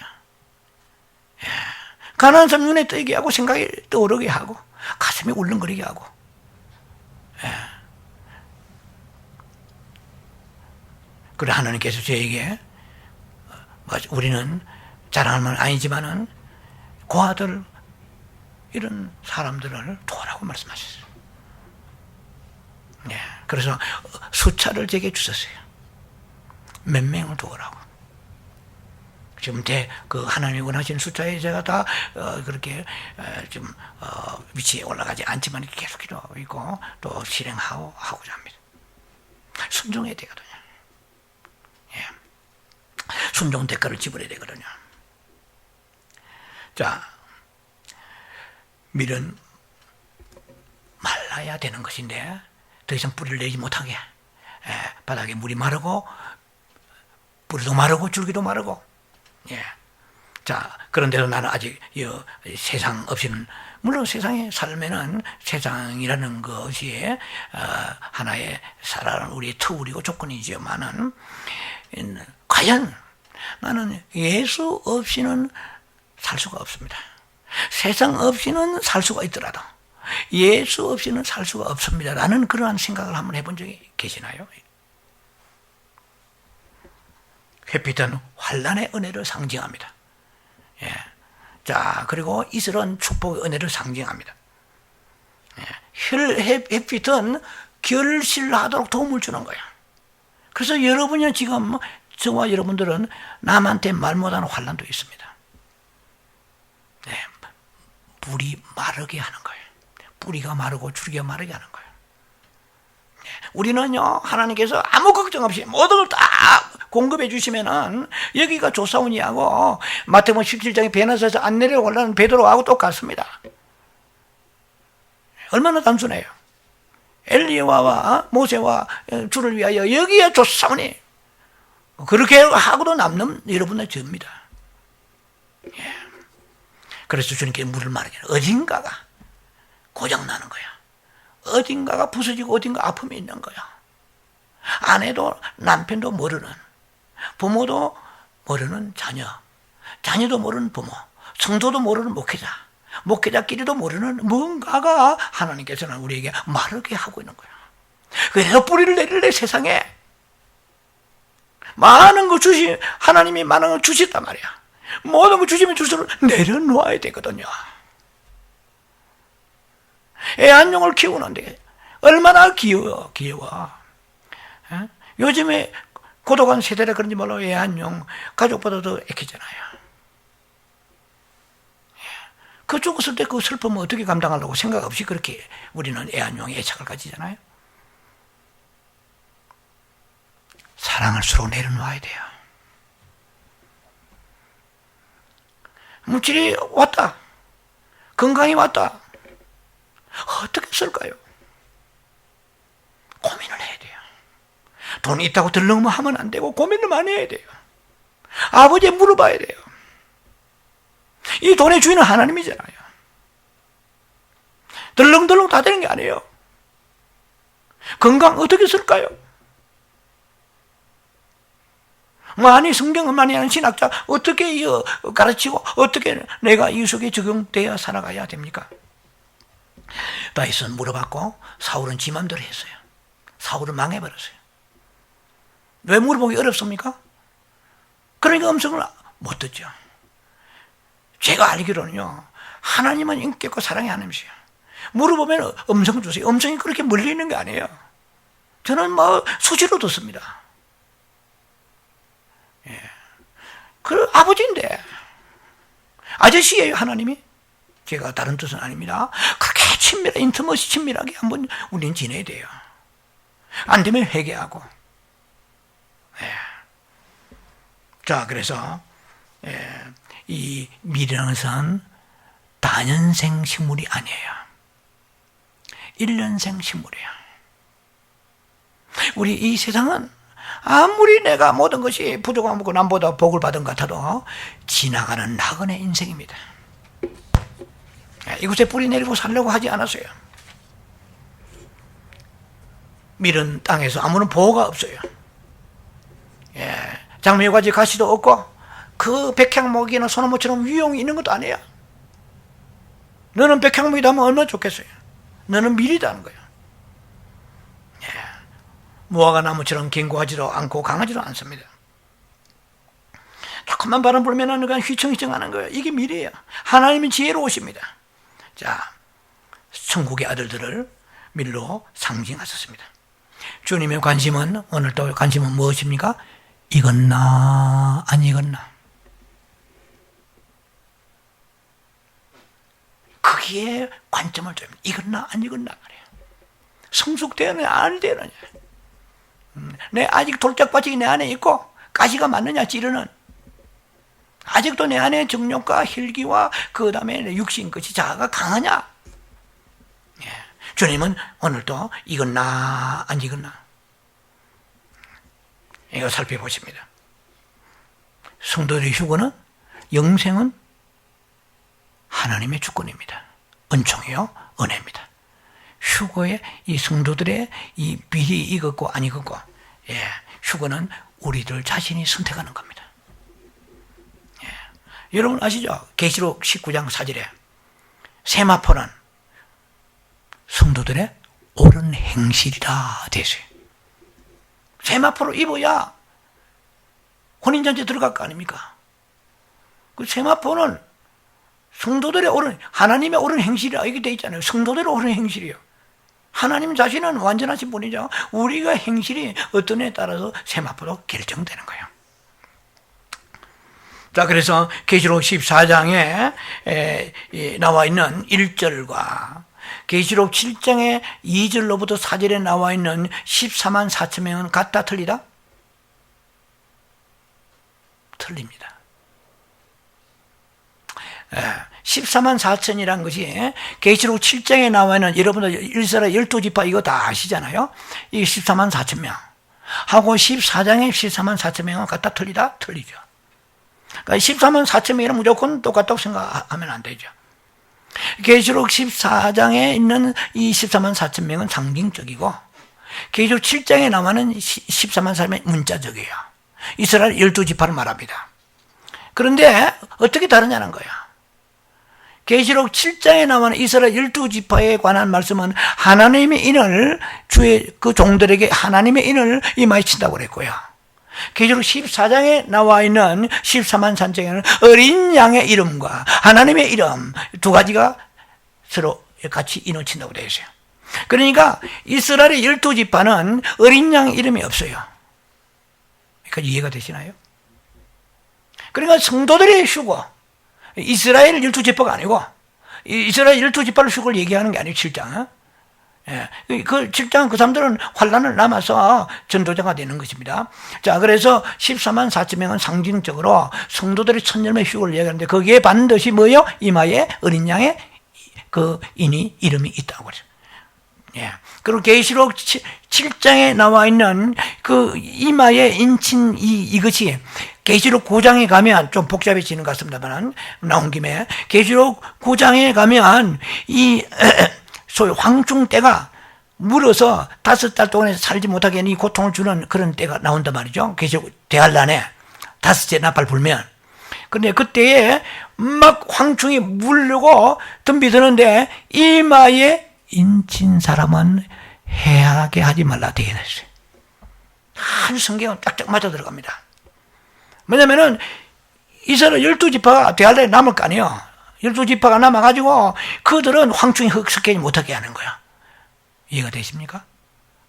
가난한 사람 눈에 뜨게 하고 생각이 떠오르게 하고 가슴이 울렁거리게 하고. 그래 하나님께서 저에게 우리는 자랑할 만은 아니지만은 고아들 이런 사람들을 도와라고 말씀하셨어요. 네, 그래서 숫자를 제게 주셨어요. 몇 명을 도우라고. 지금 그 하나님이 원하시는 숫자에 제가 다 그렇게 좀 위치에 올라가지 않지만 계속 기도하고 있고 또 실행하고자 합니다. 순종해야 되거든요. 예. 순종 대가를 지불해야 되거든요. 자, 밀은 말라야 되는 것인데 더 이상 뿌리를 내지 못하게 바닥에 물이 마르고 뿌리도 마르고 줄기도 마르고. 예. 자, 그런데도 나는 아직 세상 없이는, 물론 세상에 살면은 세상이라는 것이 하나의 살아가는 우리의 터울이고 조건이지만은 과연 나는 예수 없이는 살 수가 없습니다. 세상 없이는 살 수가 있더라도 예수 없이는 살 수가 없습니다. 라는 그러한 생각을 한번 해본 적이 계시나요? 햇빛은 환난의 은혜를 상징합니다. 예. 자, 그리고 이슬은 축복의 은혜를 상징합니다. 예. 햇빛은 결실하도록 도움을 주는 거야. 그래서 여러분이 지금 저와 여러분들은 남한테 말 못하는 환란도 있습니다. 네, 물이 마르게 하는 거예요. 뿌리가 마르고 줄기가 마르게 하는 거예요. 네, 우리는요, 하나님께서 아무 걱정 없이 모든 걸 다 공급해 주시면은 여기가 조사원이하고 마태복음 17장에 베나사에서 안 내려오려는 베드로하고 똑같습니다. 얼마나 단순해요. 엘리야와 모세와 주를 위하여 여기에 조사원이 그렇게 하고도 남는 여러분의 죄입니다. 예. 그래서 주님께 물을 말하기는 어딘가가 고장나는 거야. 어딘가가 부서지고 어딘가 아픔이 있는 거야. 아내도 남편도 모르는, 부모도 모르는 자녀, 자녀도 모르는 부모, 성도도 모르는 목회자, 목회자끼리도 모르는 뭔가가 하나님께서는 우리에게 마르게 하고 있는 거야. 그래서 뿌리를 내릴래 세상에. 많은 거 하나님이 많은 걸 주셨단 말이야. 모든 거 주시면 주시도록 내려놓아야 되거든요. 애완용을 키우는데 얼마나 귀여워. 요즘에 고독한 세대라 그런지 몰라도 애완용 가족보다 더 애기잖아요. 그 죽었을 때 그 슬픔을 어떻게 감당하려고 생각 없이 그렇게 우리는 애완용에 애착을 가지잖아요. 사랑할수록 내려놓아야 돼요. 물질이 왔다. 건강이 왔다. 어떻게 쓸까요? 고민을 해야 돼요. 돈이 있다고 들렁만 하면 안 되고 고민을 많이 해야 돼요. 아버지에 물어봐야 돼요. 이 돈의 주인은 하나님이잖아요. 들렁들렁 다 되는 게 아니에요. 건강 어떻게 쓸까요? 많이 성경을 많이 하는 신학자 어떻게 가르치고 어떻게 내가 이 속에 적용되어 살아가야 됩니까? 다윗은 물어봤고 사울은 지 맘대로 했어요. 사울은 망해버렸어요. 왜 물어보기 어렵습니까? 그러니까 음성을 못 듣죠. 제가 알기로는요, 하나님은 인격과 사랑의 하나님이세요. 물어보면 음성 주세요. 음성이 그렇게 멀리 있는 게 아니에요. 저는 수시로 듣습니다. 예. 그 아버지인데 아저씨예요 하나님이. 제가 다른 뜻은 아닙니다. 그렇게 인트머시 친밀하게 한번 우리는 지내야 돼요. 안 되면 회개하고. 예. 자, 그래서 이 밀이라는 것은 다년생 식물이 아니에요. 1년생 식물이에요. 우리 이 세상은 아무리 내가 모든 것이 부족하고 남보다 복을 받은 것 같아도 지나가는 나그네 인생입니다. 이곳에 뿌리 내리고 살려고 하지 않았어요. 밀은 땅에서 아무런 보호가 없어요. 장미여과지 가시도 없고 그 백향목이나 소나무처럼 위용이 있는 것도 아니에요. 너는 백향목이다 하면 얼마나 좋겠어요. 너는 밀이다는 거예요. 무화과 나무처럼 견고하지도 않고 강하지도 않습니다. 조금만 바람 불면 그냥 휘청휘청 하는 거예요. 이게 밀이에요. 하나님이 지혜로우십니다. 자, 천국의 아들들을 밀로 상징하셨습니다. 주님의 관심은, 오늘도 관심은 무엇입니까? 익었나 안 익었나. 거기에 관점을 줍니다. 익었나 안 익었나 말이에요. 성숙되느냐 안 되느냐. 내 아직 돌짝밭이 내 안에 있고 가시가 맞느냐 찌르는. 아직도 내 안에 정욕과 혈기와 그 다음에 육신 것이 자아가 강하냐. 주님은 오늘도 익었나 안 익었나 이거 살펴보십니다. 성도들의 휴거는, 영생은 하나님의 주권입니다. 은총이요 은혜입니다. 휴거에 이 성도들의 이 미리 익었고 안 익었고, 휴거는 우리들 자신이 선택하는 겁니다. 여러분 아시죠? 계시록 19장 4절에 세마포는 성도들의 옳은 행실이라 되세요. 세마포를 입어야 혼인잔치 들어갈 거 아닙니까? 그 세마포는 성도들의 옳은, 하나님의 옳은 행실이라 이게 돼 있잖아요. 성도들의 옳은 행실이요. 하나님 자신은 완전하신 분이죠. 우리가 행실이 어떤 애에 따라서 세마포도 결정되는 거예요. 자, 그래서 계시록 14장에 나와 있는 1절과 계시록 7장의 2절로부터 4절에 나와 있는 14만 4천 명은 같다 틀리다? 틀립니다. 14만 4천이라는 것이 계시록 7장에 나와 있는, 여러분들 이스라엘 12지파 이거 다 아시잖아요. 이 14만 4천 명 하고 14장의 14만 4천 명은 같다 틀리다? 틀리죠. 그러니까 14만 4천 명이랑 무조건 똑같다고 생각하면 안 되죠. 계시록 14장에 있는 이 14만 4천 명은 상징적이고, 계시록 7장에 나와는 14만 4천 명은 문자적이에요. 이스라엘 12지파를 말합니다. 그런데 어떻게 다르냐는 거야. 계시록 7장에 나오는 이스라엘 12지파에 관한 말씀은 하나님의 인을, 주의 그 종들에게 하나님의 인을 임하신다고 그랬고요. 계시록 14장에 나와 있는 14만 4천에는 어린 양의 이름과 하나님의 이름 두 가지가 서로 같이 인을 친다고 되어 있어요. 그러니까 이스라엘의 12지파는 어린 양 이름이 없어요. 그러니까 이해가 되시나요? 그러니까 성도들의 휴거, 이스라엘 12지파가 아니고 이스라엘 12지파를 휴거를 얘기하는 게 아니에요. 7장. 예, 그 7장 그 사람들은 환란을 남아서 전도자가 되는 것입니다. 자, 그래서 14만 4천 명은 상징적으로 성도들의 천열매 휴거를 얘기하는데, 거기에 반드시 뭐예요? 이마에 어린 양의 그 인이 이름이 있다고 그래요. 예. 그리고 계시록 7장에 나와 있는 그 이마에 인친 이것이 계시록 9장에 가면 좀 복잡해지는 것 같습니다만, 나온 김에 계시록 9장에 가면 이 소위 황충 때가 물어서 5달 동안에 살지 못하게 하는 이 고통을 주는 그런 때가 나온단 말이죠. 계시록 대환란에 5째 나팔 불면. 근데 그때에 막 황충이 물르고 덤비드는데 이마에 인친 사람은 해하게 하지 말라 되어 있어요. 아주 성경은 딱딱 맞아 들어갑니다. 왜냐면은 이스라엘 12지파가 대환란에 남을 거 아니에요. 12지파가 남아가지고 그들은 황충이 흑석하지 못하게 하는 거야. 이해가 되십니까?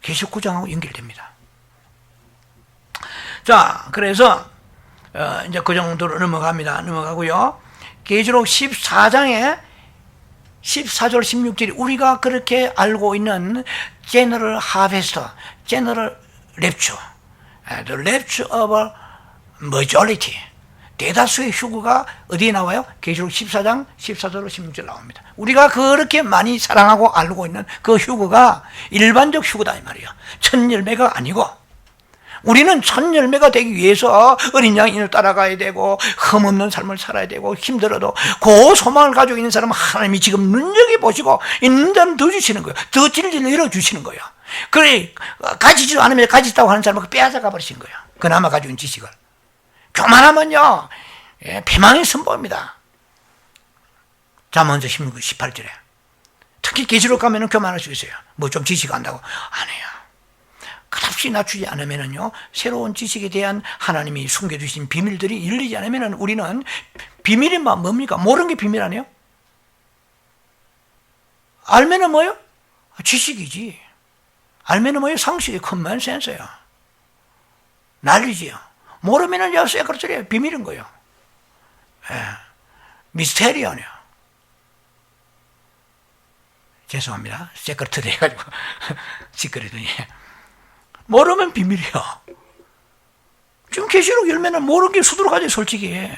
계시록 9장하고 연결됩니다. 자, 그래서 이제 그 정도로 넘어가고요. 계시록 14장에 14절 16절이 우리가 그렇게 알고 있는 제너럴 하베스터, 제너럴 랩처, the rapture of majority, 대다수의 휴거가 어디에 나와요? 계시록 14장 14절로 16절 나옵니다. 우리가 그렇게 많이 사랑하고 알고 있는 그 휴거가 일반적 휴거다 이 말이에요. 천열매가 아니고, 우리는 천열매가 되기 위해서 어린 양인을 따라가야 되고 흠없는 삶을 살아야 되고, 힘들어도 그 소망을 가지고 있는 사람은 하나님이 지금 눈여겨보시고 있는 자는 더 주시는 거예요. 더 질질 열어주시는 거예요. 그래, 가지지도 않으면 가지 있다고 하는 사람은 빼앗아가 버리신 거예요. 그나마 가지고 있는 지식을. 교만하면요, 패망의 선보입니다. 잠언서 16, 18절에. 특히 계시록 가면은 교만할 수 있어요. 뭐 좀 지식 안다고. 아니에요. 끝없이 낮추지 않으면은요, 새로운 지식에 대한 하나님이 숨겨주신 비밀들이 열리지 않으면은 우리는 비밀이 뭡니까? 모르는 게 비밀 아니에요? 알면은 뭐예요? 지식이지. 알면은 뭐예요? 상식이 커먼 센스예요. 난리지요. 모르면은 야, 세크레터리예요. 비밀인 거예요. 예. 미스테리언이요. 죄송합니다. 세크레터리 해가지고 시끄러더니. 모르면 비밀이야. 지금 계시록 열면은 모르는 게 수두룩하지, 솔직히.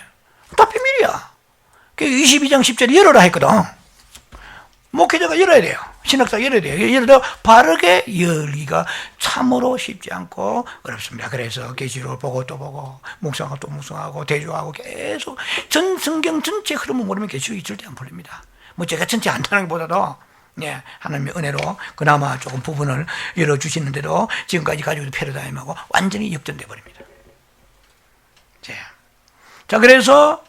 다 비밀이야. 22장 10절에 열어라 했거든. 목회자가 열어야 돼요. 신학사 열어야 돼요. 열어도 바르게 열기가 참으로 쉽지 않고 어렵습니다. 그래서 계시록을 보고 또 보고, 묵상하고 또 묵상하고, 대조하고 계속 전 성경 전체 흐름을 모르면 계시록이 절대 안 풀립니다. 뭐 제가 전체 안다는 것보다도, 예, 하나님의 은혜로 그나마 조금 부분을 열어주시는데도 지금까지 가지고 있는 패러다임하고 완전히 역전돼 버립니다. 자, 그래서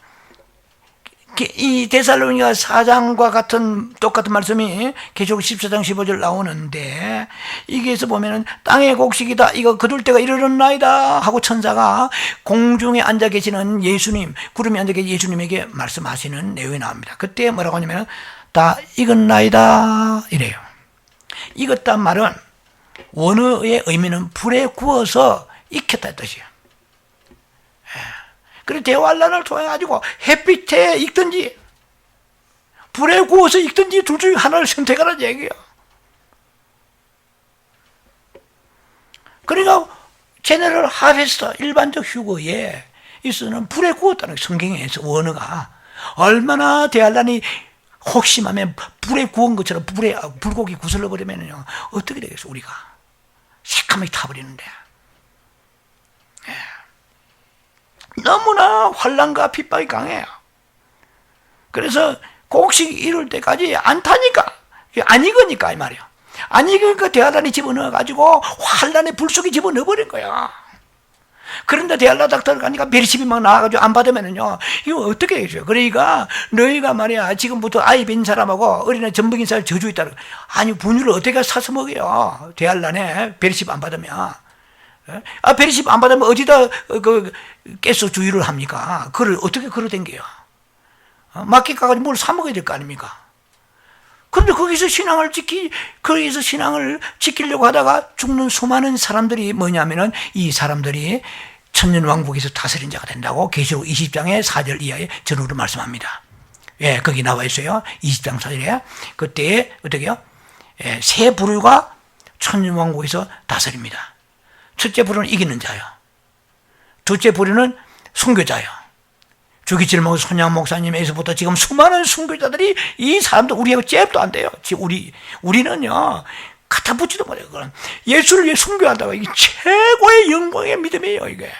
이 데살로니가 4장과 같은 똑같은 말씀이 계시록 14장 15절 나오는데, 여기에서 보면은 땅의 곡식이다, 이거 거둘 때가 이르렀나이다 하고 천사가 공중에 앉아 계시는 예수님, 구름에 앉아 계신 예수님에게 말씀하시는 내용이 나옵니다. 그때 뭐라고 하냐면 다 익었나이다 이래요. 익었단 말은 원어의 의미는 불에 구워서 익혔다 뜻이에요. 그래 대환란을 통해 가지고 햇빛에 익든지 불에 구워서 익든지 둘 중에 하나를 선택하라는 얘기예요. 그러니까 제너럴 하베스트 일반적 휴거에 있어서는 불에 구웠다는 성경에서 원어가 얼마나 대환란이 혹심하면 불에 구운 것처럼 불고기 구슬러 버리면요 어떻게 되겠어? 우리가 새카맣게 타버리는데 너무나 환난과 핍박이 강해요. 그래서 곡식 이룰 때까지 안 타니까 안 익으니까 이 말이야. 안 익으니까 대환란이 집어넣어 가지고 환란의 불 속에 집어넣어 버린 거야. 그런데 대환란 딱 들어가니까 베리십이 막 나와가지고 안 받으면은요 이거 어떻게 해줘요? 그러니까 너희가 말이야 지금부터 아이 빈 사람하고 어린애 전복인 사람 저주했다. 아니 분유를 어떻게 사서 먹여요? 대환란에 베리십 안 받으면. 베리십 안 받으면 어디다 깨서 주의를 합니까? 그걸 어떻게 걸어 댕겨요? 마켓 가가지고 뭘 사 먹어야 될 거 아닙니까? 그런데 거기서 신앙을 지키려고 하다가 죽는 수많은 사람들이 뭐냐면은 이 사람들이 천년왕국에서 다스린 자가 된다고 계시록 20장의 4절 이하에 전후로 말씀합니다. 예, 거기 나와 있어요. 20장 4절에. 그때 어떻게요? 예, 세 부류가 천년왕국에서 다스립니다. 첫째 부류는 이기는 자요. 둘째 부류는 순교자요. 주기철 손양 목사님에서부터 지금 수많은 순교자들이 이 사람들 우리하고 잽도 안 돼요. 우리는요 갖다 붙지도 못해요. 그건 예수를 위해 순교한다고 이게 최고의 영광의 믿음이에요. 이게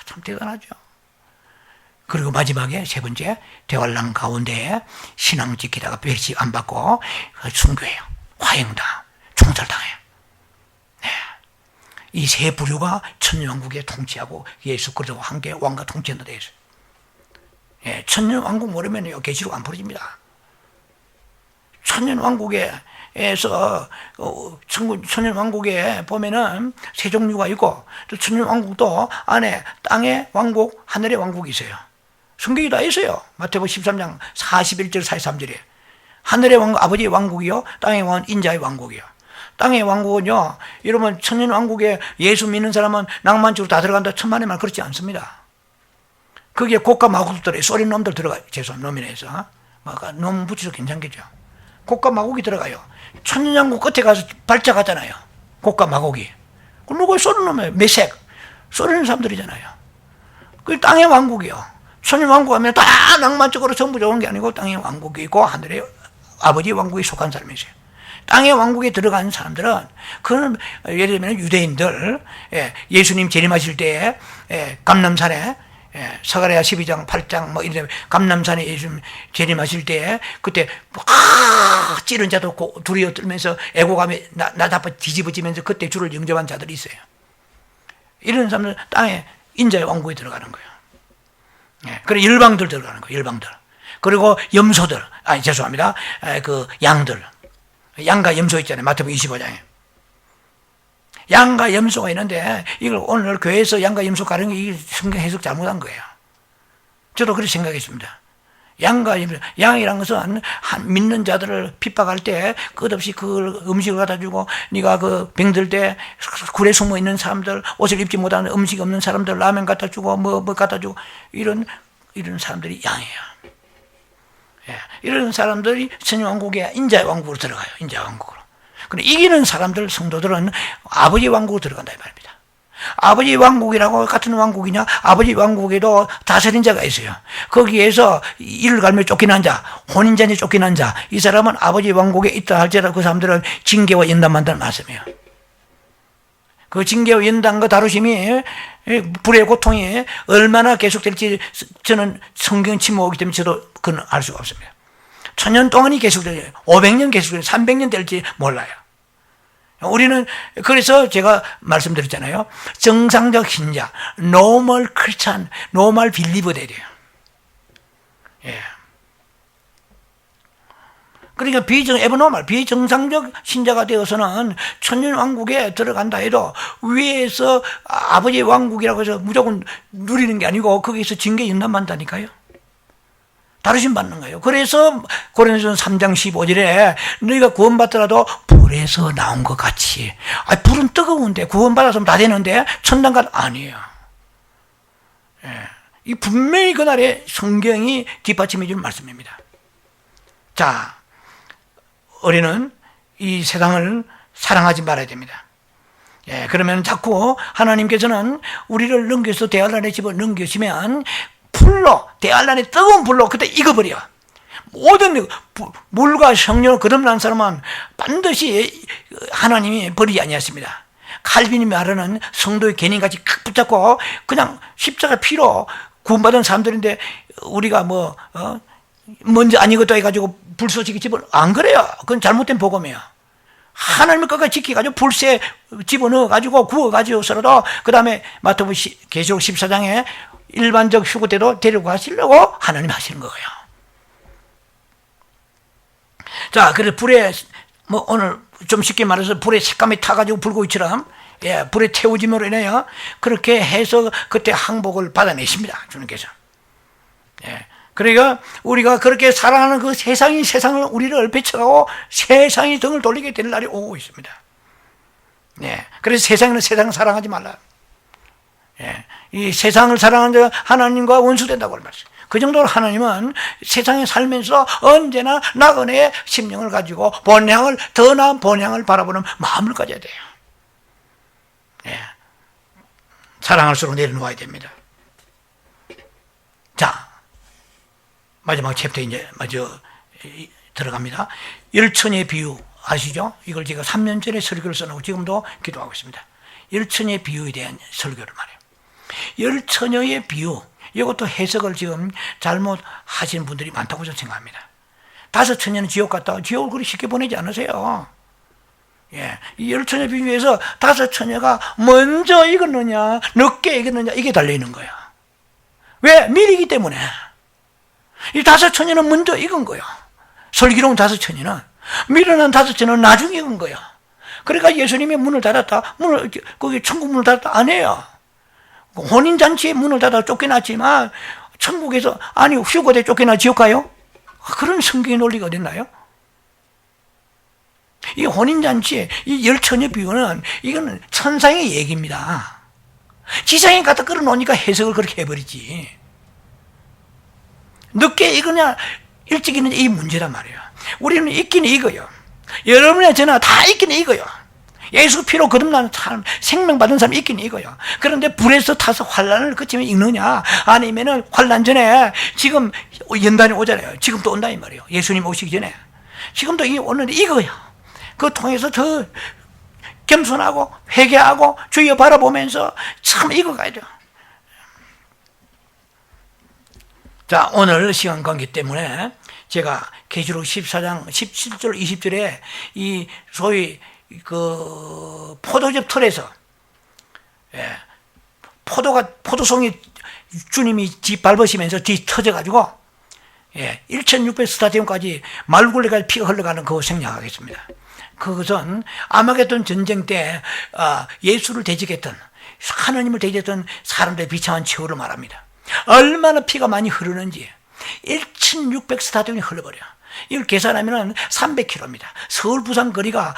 참 대단하죠. 그리고 마지막에 세 번째 대환란 가운데 신앙 지키다가 배식 안 받고 순교해요. 화형당 총살당해요. 이 세 부류가 천년왕국에 통치하고 예수 그리스도와 함께 왕과 통치한다 되어 있어요. 예, 천년왕국 모르면요 계시록 안 풀어집니다. 천년왕국에서 천년왕국에 보면은 세 종류가 있고 또 천년왕국도 안에 땅의 왕국, 하늘의 왕국이 있어요. 성경이 다 있어요. 마태복음 13장 41절 43절에 하늘의 왕국, 아버지의 왕국이요, 땅의 왕은 인자의 왕국이요. 땅의 왕국은요, 여러분 천년왕국에 예수 믿는 사람은 낭만적으로 다 들어간다 천만의 말 그렇지 않습니다. 거기에 고가 마국도 들어가요. 소련 놈들 들어가요. 죄송합니다. 놈이라서 놈 붙여도 괜찮겠죠. 고가 마국이 들어가요. 천년왕국 끝에 가서 발작하잖아요. 고가 마국이. 그 누구 소련 놈이에요. 메색 소련 사람들이잖아요. 그 땅의 왕국이요. 천년왕국 하면 다 낭만적으로 전부 좋은 게 아니고 땅의 왕국이 있고 하늘의 아버지 왕국에 속한 사람이 있어요. 땅의 왕국에 들어간 사람들은 그건 예를 들면 유대인들 예수님 재림하실 때에 감람산에 사가랴 12장 8장 뭐 이런 감람산에 예수님 재림하실 때에 그때 찌른 자도 두려워 떨면서 애고감에 나다파 뒤집어지면서 그때 주를 영접한 자들이 있어요. 이런 사람들은 땅에 인자의 왕국에 들어가는 거예요. 그리고 열방들 들어가는 거예요. 열방들. 그리고 염소들, 죄송합니다. 그 양들. 양과 염소 있잖아요. 마태복음 25장에. 양과 염소가 있는데 이걸 오늘 교회에서 양과 염소 가르는 게 성경 해석 잘못한 거예요. 저도 그렇게 생각했습니다. 양과 염소, 양이란 것은 믿는 자들을 핍박할 때 끝없이 그 음식을 갖다 주고 네가 그 병들 때 굴에 숨어 있는 사람들, 옷을 입지 못하는 음식 없는 사람들 라면 갖다 주고 뭐 갖다 주고 이런 사람들이 양이에요. 이런 사람들이 천년왕국의 인자의 왕국으로 들어가요. 인자의 왕국으로. 근데 이기는 사람들, 성도들은 아버지 왕국으로 들어간다 이 말입니다. 아버지 왕국이라고 같은 왕국이냐? 아버지 왕국에도 다스린 자가 있어요. 거기에서 이를 갈며 쫓겨난 자, 혼인잔치 쫓겨난 자, 이 사람은 아버지 왕국에 있다 할지라도 그 사람들은 징계와 연단만다는 말씀이에요. 그 징계와 연단과 다루심이 불의 고통이 얼마나 계속될지 저는 성경 침묵이기 때문에 저도 그건 알 수가 없습니다. 1000년 동안이 계속될지 500년 계속될지 300년 될지 몰라요. 우리는 그래서 제가 말씀드렸잖아요. 정상적 신자, normal Christian, normal believer 돼야 돼요. 예. 그러니까 비정상적 신자가 되어서는 천년왕국에 들어간다 해도 위에서 아버지의 왕국이라고 해서 무조건 누리는 게 아니고 거기서 징계 연단만 다니까요. 다루심 받는 거예요. 그래서 고린도전서 3장 15절에 너희가 구원받더라도 불에서 나온 것 같이. 불은 뜨거운데 구원받았으면 다 되는데 천당간 아니에요. 이 분명히 그날에 성경이 뒷받침해 줄 말씀입니다. 자, 우리는 이 세상을 사랑하지 말아야 됩니다. 그러면 자꾸 하나님께서는 우리를 넘겨서 대환란의 집을 넘겨시면 불로, 대환란의 뜨거운 불로 그때 익어버려. 모든 물과 성령을 거듭난 사람은 반드시 하나님이 버리지 아니하십니다. 칼빈이 말하는 성도의 개념같이 칵 붙잡고 그냥 십자가 피로 구원받은 사람들인데 우리가 먼저 아니것도 해가지고 불쏘시개 집을 안 그래요. 그건 잘못된 복음이에요. 하나님을 끝까지 지켜가지고 불새 집어넣어가지고 구워가지고서라도 그 다음에 마태복음 계시록 14장에 일반적 휴거 때도 데리고 가시려고 하나님 하시는 거예요. 자, 그래서 불에 오늘 좀 쉽게 말해서 불에 색감이 타가지고 불고기처럼 불에 태워짐으로 인하여 그렇게 해서 그때 항복을 받아내십니다. 주님께서. 그러니까 우리가 그렇게 사랑하는 그 세상이 세상을 우리를 배쳐가고 세상이 등을 돌리게 될 날이 오고 있습니다. 그래서 세상은 세상을 사랑하지 말라. 이 세상을 사랑하는 자가 하나님과 원수된다고 말했어요. 그 정도로 하나님은 세상에 살면서 언제나 나그네의 심령을 가지고 본향을, 더 나은 본향을 바라보는 마음을 가져야 돼요. 사랑할수록 내려놓아야 됩니다. 자, 마지막 챕터 이제 마저 들어갑니다. 열처녀의 비유 아시죠? 이걸 제가 3년 전에 설교를 써놓고 지금도 기도하고 있습니다. 열처녀의 비유에 대한 설교를 말해요. 열처녀의 비유, 이것도 해석을 지금 잘못 하시는 분들이 많다고 저는 생각합니다. 5처녀는 지옥 갔다가 지옥을 그리 쉽게 보내지 않으세요. 이 열처녀 비유에서 5처녀가 먼저 익었느냐 늦게 익었느냐 이게 달려있는 거야. 왜? 미리기 때문에. 이 5처녀는 먼저 익은 거야. 설기로운 5처녀는, 미련한 5처녀는 나중에 익은 거야. 그러니까 예수님이 문을 닫았다, 거기 천국 문을 닫았다 안 해요. 혼인잔치에 문을 닫아 쫓겨났지만 천국에서, 아니 휴거대 쫓겨나 지옥 가요? 그런 성경의 논리가 어딨나요? 이 혼인잔치에 이 열처녀 비유는 이거는 천상의 얘기입니다. 지상에 갖다 끌어놓으니까 해석을 그렇게 해버리지. 늦게 익으냐 일찍 익느냐 이 문제란 말이에요. 우리는 익기는 익어요. 여러분이나 저나 다 익기는 익어요. 예수 피로 거듭난 사람, 생명 받은 사람 있긴 익어요. 그런데 불에서 타서 환란을 그치면 익느냐, 아니면은 환란 전에 지금 연단이 오잖아요. 지금 또 온다 이 말이에요. 예수님 오시기 전에 지금도 오는데 익어요. 그 통해서 더 겸손하고 회개하고 주여 바라보면서 참 익어가야 돼요. 자, 오늘 시간 관계 때문에 제가 계시록 14장 17절 20절에 이 소위 그 포도즙 틀에서 포도송이 주님이 뒤 밟으시면서 뒤 터져가지고 1600 스타디움까지 말굴레까지 피가 흘러가는 그거 생략하겠습니다. 그것은 아마겟돈 전쟁 때 예수를 대적했던, 하나님을 대적했던 사람들의 비참한 최후를 말합니다. 얼마나 피가 많이 흐르는지 1600 스타디움이 흘러버려. 이걸 계산하면 300km입니다. 서울 부산 거리가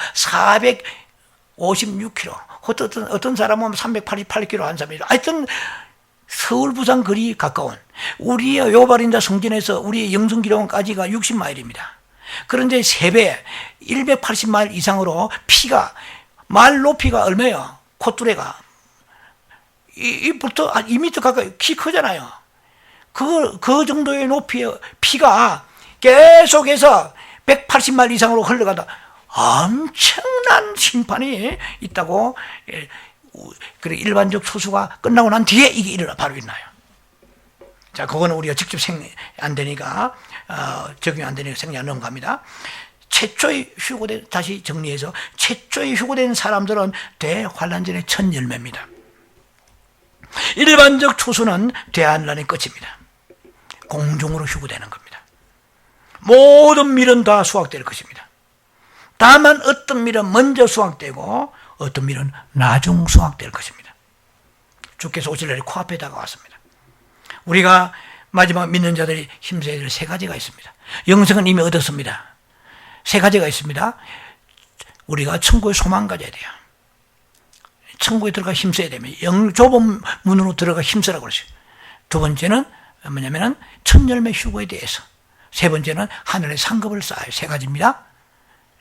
456km. 어떤 사람은 388km 한 사람이 있어요. 하여튼 서울 부산 거리 가까운 우리의 요발인자 성전에서 우리의 영성기록원까지가 60마일입니다. 그런데 3배 180마일 이상으로 피가, 말 높이가 얼마예요? 콧뚜레가 이부터 2m 가까이, 키 크잖아요. 그 정도의 높이의 피가 계속해서 180마일 이상으로 흘러가다 엄청난 심판이 있다고. 그래, 일반적 소수가 끝나고 난 뒤에 이게 바로 일어나요. 자, 그거는 우리가 직접 안 되니까, 적용 안 되니까 생략 넘어갑니다. 최초의 휴고된, 다시 정리해서, 최초의 휴고된 사람들은 대환란전의 첫 열매입니다. 일반적 초수는 대환란의 끝입니다. 공중으로 휴고되는 겁니다. 모든 밀은 다 수확될 것입니다. 다만 어떤 밀은 먼저 수확되고 어떤 밀은 나중 수확될 것입니다. 주께서 오실 날이 코앞에 다가왔습니다. 우리가 마지막 믿는 자들이 힘써야 될 3가지가 있습니다. 영생은 이미 얻었습니다. 3가지가 있습니다. 우리가 천국에 소망 가져야 돼요. 천국에 들어가 힘써야 됩니다. 좁은 문으로 들어가 힘쓰라고 그러죠. 두 번째는 뭐냐면은 첫 열매 휴거에 대해서. 세 번째는 하늘의 상급을 쌓아요. 세 가지입니다.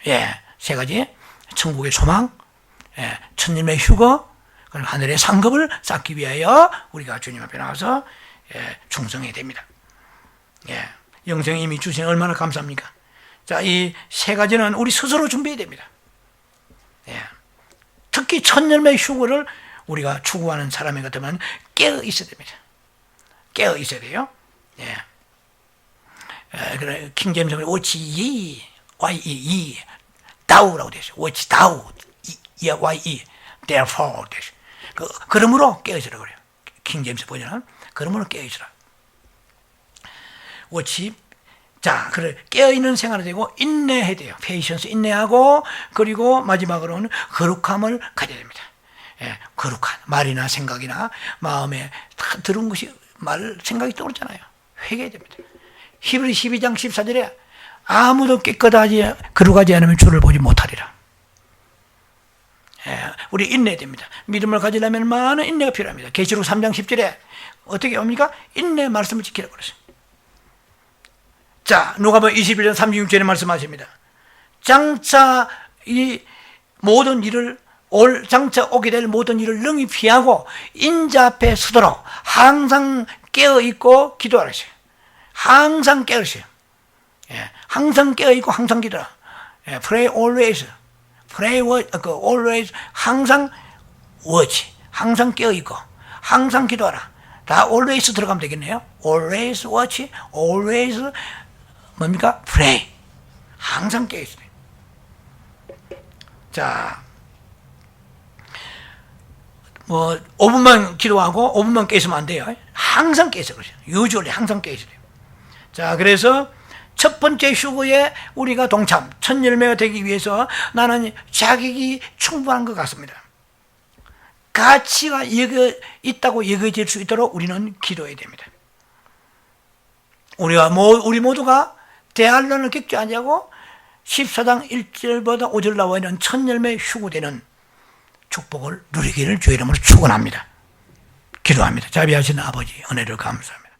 예, 세 가지. 천국의 소망, 예, 첫 열매 휴거, 그럼 하늘의 상급을 쌓기 위하여 우리가 주님 앞에 나와서 예, 충성해야 됩니다. 예, 영생 이미 주신 얼마나 감사합니까? 자, 이 세 가지는 우리 스스로 준비해야 됩니다. 예, 특히 첫 열매 휴거를 우리가 추구하는 사람이 같으면 깨어 있어야 됩니다. 깨어 있어야 돼요. 예. 그래, 킹제임스는 watch ye, y-e-e, thou라고 되죠. watch thou, y-e, therefore 되죠. 그러므로 깨어있으라 그래요. 킹제임스 버전은 그러므로 깨어있으라. watch, 자, 그래 깨어있는 생활이 되고 인내해야 돼요. patience, 인내하고 그리고 마지막으로는 거룩함을 가져야 됩니다. 예, 거룩한 말이나 생각이나 마음에 다 들은 것이 생각이 떠오르잖아요. 회개해야 됩니다. 히브리 12장 14절에 아무도 깨끗하지 거룩하지 않으면 주를 보지 못하리라. 예, 우리 인내해야 됩니다. 믿음을 가지려면 많은 인내가 필요합니다. 계시록 3장 10절에 어떻게 옵니까? 인내 말씀을 지키라고 그랬어요. 자, 누가복음 21장 36절에 말씀하십니다. 장차 이 모든 일을 장차 오게 될 모든 일을 능히 피하고 인자 앞에 서도록 항상 깨어있고 기도하라세요. 항상 깨어있어요. 예, 항상 깨어있고 항상 기도하라. 예, pray always. pray always. 항상 watch. 항상 깨어있고 항상 기도하라. 다 always 들어가면 되겠네요. always watch. always 뭡니까? pray. 항상 깨어있어요. 자, 5분만 기도하고 5분만 깨있으면 안 돼요. 항상 깨있어 그러죠. usually 항상 깨있어야 돼요. 자, 그래서 첫 번째 휴거에 우리가 동참, 첫 열매가 되기 위해서 나는 자격이 충분한 것 같습니다. 가치가 있다고 여겨질 수 있도록 우리는 기도해야 됩니다. 우리 모두가 대환란을 겪지 않냐고 14장 1절보다 5절 나와 있는 첫 열매 휴거되는 축복을 누리기를 주의 이름으로 축원합니다. 기도합니다. 자비하신 아버지 은혜를 감사합니다.